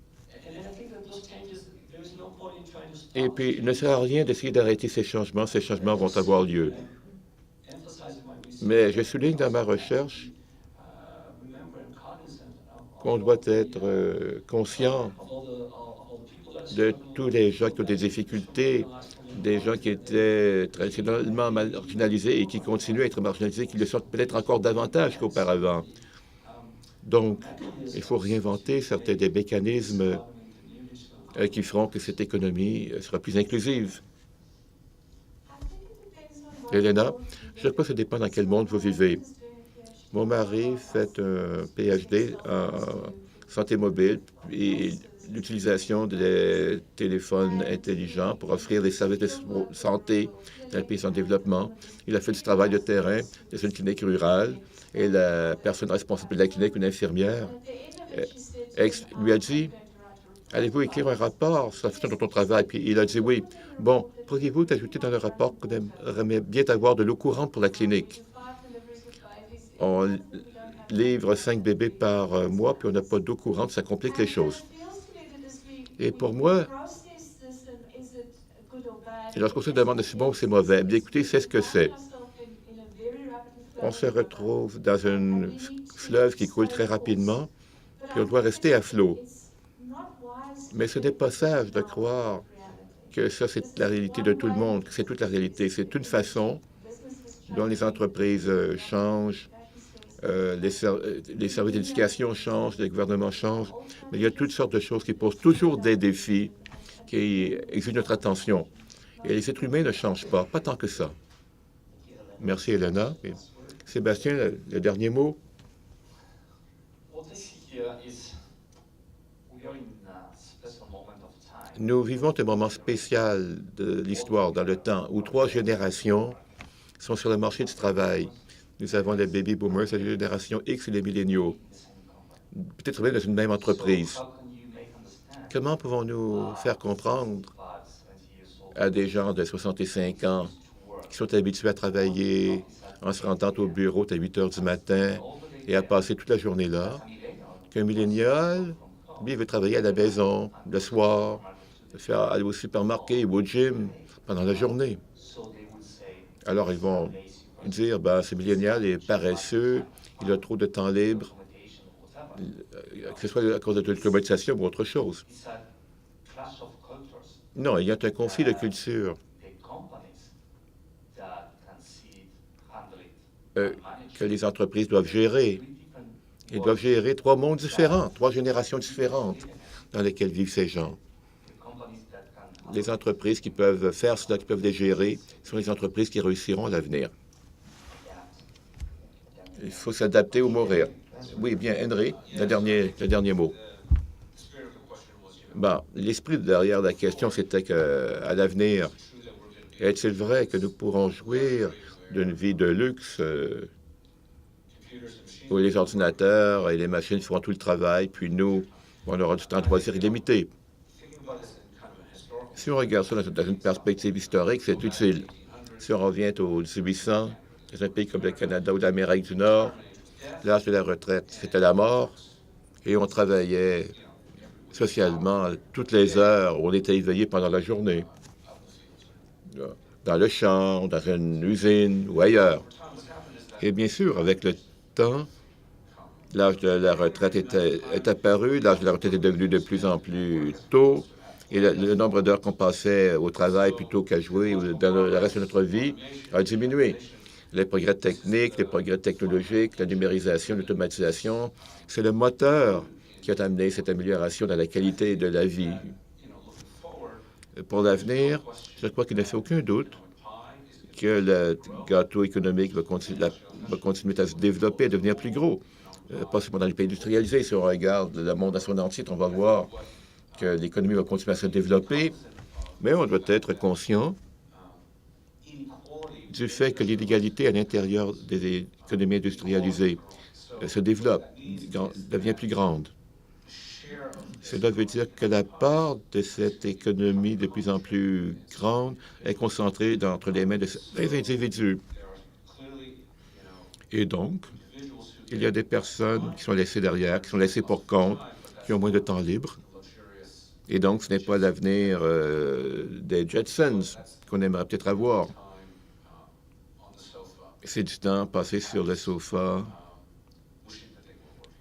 Et puis, il ne sert à rien d'essayer d'arrêter ces changements vont avoir lieu. Mais je souligne dans ma recherche qu'on doit être conscient de tous les gens qui ont des difficultés, des gens qui étaient traditionnellement marginalisés et qui continuent à être marginalisés, qui le sont peut-être encore davantage qu'auparavant. Donc, il faut réinventer certains des mécanismes qui feront que cette économie sera plus inclusive. Elena, je crois que ça dépend dans quel monde vous vivez. Mon mari fait un PhD en santé mobile et l'utilisation des téléphones intelligents pour offrir des services de santé dans les pays en développement. Il a fait du travail de terrain dans une clinique rurale et la personne responsable de la clinique, une infirmière, lui a dit « Allez-vous écrire un rapport sur la façon dont on travaille? » Puis il a dit « Oui. Bon, pourriez-vous ajouter dans le rapport qu'on aimerait bien avoir de l'eau courante pour la clinique? On livre 5 bébés par mois, puis on n'a pas d'eau courante, ça complique les choses. » Et pour moi, lorsqu'on se demande si c'est bon ou c'est mauvais, bien écoutez, c'est ce que c'est. On se retrouve dans un fleuve qui coule très rapidement, puis on doit rester à flot. Mais ce n'est pas sage de croire que ça, c'est la réalité de tout le monde, que c'est toute la réalité. C'est une façon dont les entreprises changent, les services d'éducation changent, les gouvernements changent, mais il y a toutes sortes de choses qui posent toujours des défis, qui exigent notre attention. Et les êtres humains ne changent pas tant que ça. Merci, Elena. Et Sébastien, le dernier mot. Nous vivons un moment spécial de l'histoire, dans le temps, où 3 générations sont sur le marché du travail. Nous avons les baby boomers, la génération X et les milléniaux, peut-être même dans une même entreprise. Comment pouvons-nous faire comprendre à des gens de 65 ans qui sont habitués à travailler en se rendant au bureau à 8 heures du matin et à passer toute la journée là, qu'un millénial, lui, veut travailler à la maison, le soir, aller au supermarché ou au gym pendant la journée. Alors, ils vont dire, ce millénial est paresseux, il a trop de temps libre, que ce soit à cause de l'automatisation ou autre chose. Non, il y a un conflit de culture que les entreprises doivent gérer. Ils doivent gérer 3 mondes différents, 3 générations différentes dans lesquelles vivent ces gens. Les entreprises qui peuvent faire cela, qui peuvent les gérer, sont les entreprises qui réussiront à l'avenir. Il faut s'adapter ou mourir. Oui, bien, Henry, le dernier mot. Bon, l'esprit derrière la question, c'était qu'à l'avenir, est-il vrai que nous pourrons jouir d'une vie de luxe où les ordinateurs et les machines feront tout le travail, puis nous, on aura du temps de loisir illimité? Si on regarde ça dans une perspective historique, c'est utile. Si on revient aux 1800, dans un pays comme le Canada ou l'Amérique du Nord, l'âge de la retraite, c'était la mort, et on travaillait socialement toutes les heures où on était éveillé pendant la journée, dans le champ, dans une usine ou ailleurs. Et bien sûr, avec le temps, l'âge de la retraite est apparu, l'âge de la retraite est devenu de plus en plus tôt, et le nombre d'heures qu'on passait au travail plutôt qu'à jouer ou dans le reste de notre vie a diminué. Les progrès techniques, les progrès technologiques, la numérisation, l'automatisation, c'est le moteur qui a amené cette amélioration dans la qualité de la vie. Pour l'avenir, je crois qu'il ne fait aucun doute que le gâteau économique va continuer à se développer, à devenir plus gros, pas seulement dans les pays industrialisés. Si on regarde le monde à son entier, on va voir que l'économie va continuer à se développer, mais on doit être conscient du fait que l'inégalité à l'intérieur des économies industrialisées se développe, devient plus grande. Cela veut dire que la part de cette économie de plus en plus grande est concentrée entre les mains des individus. Et donc, il y a des personnes qui sont laissées derrière, qui sont laissées pour compte, qui ont moins de temps libre. Et donc, ce n'est pas l'avenir des Jetsons qu'on aimerait peut-être avoir. C'est du temps passé sur le sofa,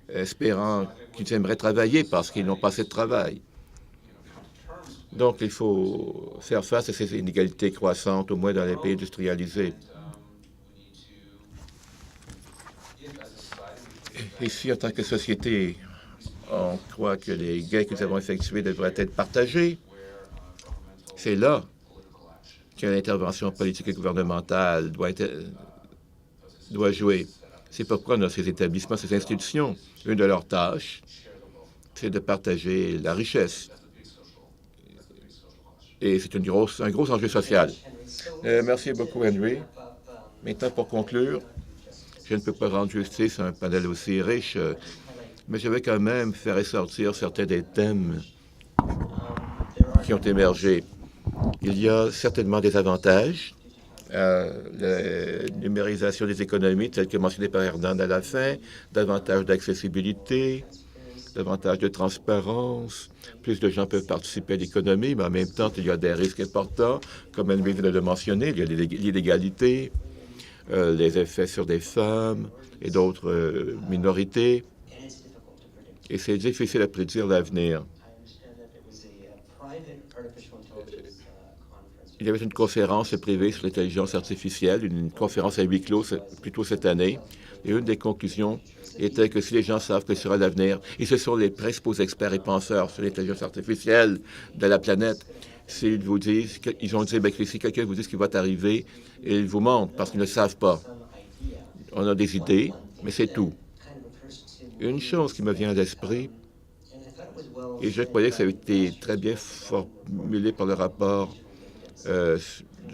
espérant qu'ils aimeraient travailler parce qu'ils n'ont pas assez de travail. Donc, il faut faire face à ces inégalités croissantes, au moins dans les pays industrialisés. Ici, en tant que société, on croit que les gains que nous avons effectués devraient être partagés. C'est là que l'intervention politique et gouvernementale doit jouer. C'est pourquoi on a ces établissements, ces institutions. Une de leurs tâches, c'est de partager la richesse. Et c'est un gros enjeu social. Merci beaucoup, Henry. Maintenant, pour conclure, je ne peux pas rendre justice à un panel aussi riche, mais je vais quand même faire ressortir certains des thèmes qui ont émergé. Il y a certainement des avantages. La numérisation des économies, telle que mentionnée par Hernan à la fin, davantage d'accessibilité, davantage de transparence, plus de gens peuvent participer à l'économie, mais en même temps, il y a des risques importants, comme Henry vient de le mentionner, il y a l'illégalité, les effets sur des femmes et d'autres minorités, et c'est difficile à prédire l'avenir. Il y avait une conférence privée sur l'intelligence artificielle, une conférence à huis clos plutôt cette année, et une des conclusions était que si les gens savent que ce sera l'avenir, et ce sont les principaux experts et penseurs sur l'intelligence artificielle de la planète, s'ils vous disent, ils ont dit, bien, si quelqu'un vous dit ce qui va arriver, ils vous mentent parce qu'ils ne le savent pas. On a des idées, mais c'est tout. Une chose qui me vient à l'esprit, et je croyais que ça avait été très bien formulé par le rapport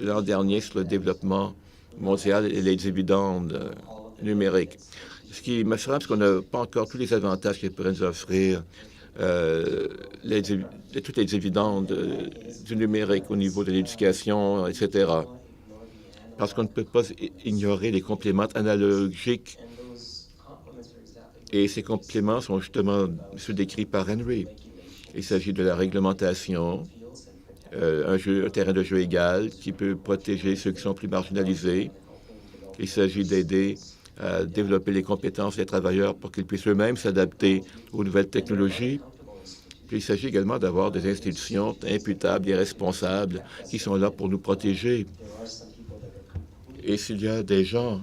l'an dernier sur le développement mondial et les dividendes numériques. Ce qui me frappe, c'est qu'on n'a pas encore tous les avantages qu'ils pourraient nous offrir, toutes les dividendes du numérique au niveau de l'éducation, etc. Parce qu'on ne peut pas ignorer les compléments analogiques. Et ces compléments sont justement ceux décrits par Henry. Il s'agit de la réglementation, un terrain de jeu égal qui peut protéger ceux qui sont plus marginalisés. Il s'agit d'aider à développer les compétences des travailleurs pour qu'ils puissent eux-mêmes s'adapter aux nouvelles technologies. Puis il s'agit également d'avoir des institutions imputables et responsables qui sont là pour nous protéger. Et s'il y a des gens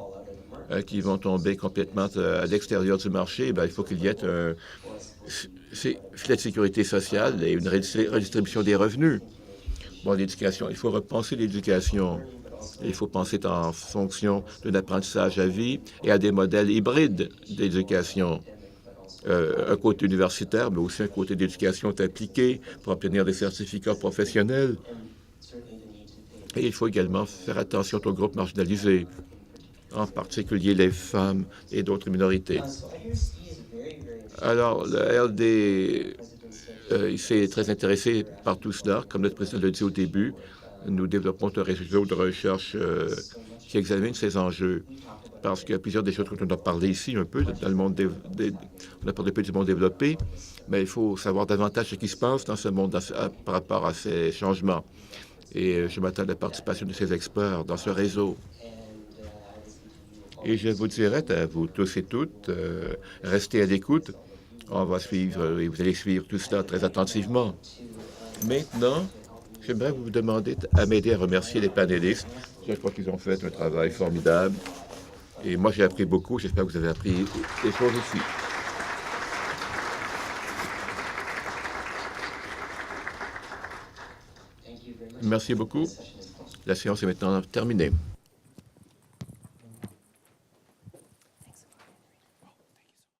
qui vont tomber complètement à l'extérieur du marché, il faut qu'il y ait un filet de sécurité sociale et une redistribution des revenus. Bon, l'éducation, il faut repenser l'éducation. Il faut penser en fonction d'un apprentissage à vie et à des modèles hybrides d'éducation. Un côté universitaire, mais aussi un côté d'éducation appliquée pour obtenir des certificats professionnels. Et il faut également faire attention aux groupes marginalisés, en particulier les femmes et d'autres minorités. Alors, le LD il s'est très intéressé par tout cela. Comme notre président l'a dit au début, nous développons un réseau de recherche qui examine ces enjeux. Parce qu'il y a plusieurs des choses dont on a parlé ici un peu, dans le monde on a parlé un peu du monde développé, mais il faut savoir davantage ce qui se passe dans ce monde par rapport à ces changements. Et je m'attends à la participation de ces experts dans ce réseau. Et je vous dirais à vous tous et toutes, restez à l'écoute. On va suivre, et vous allez suivre tout cela très attentivement. Maintenant, j'aimerais vous demander à m'aider à remercier les panélistes. Je crois qu'ils ont fait un travail formidable. Et moi, j'ai appris beaucoup. J'espère que vous avez appris des choses aussi. Merci beaucoup. La séance est maintenant terminée.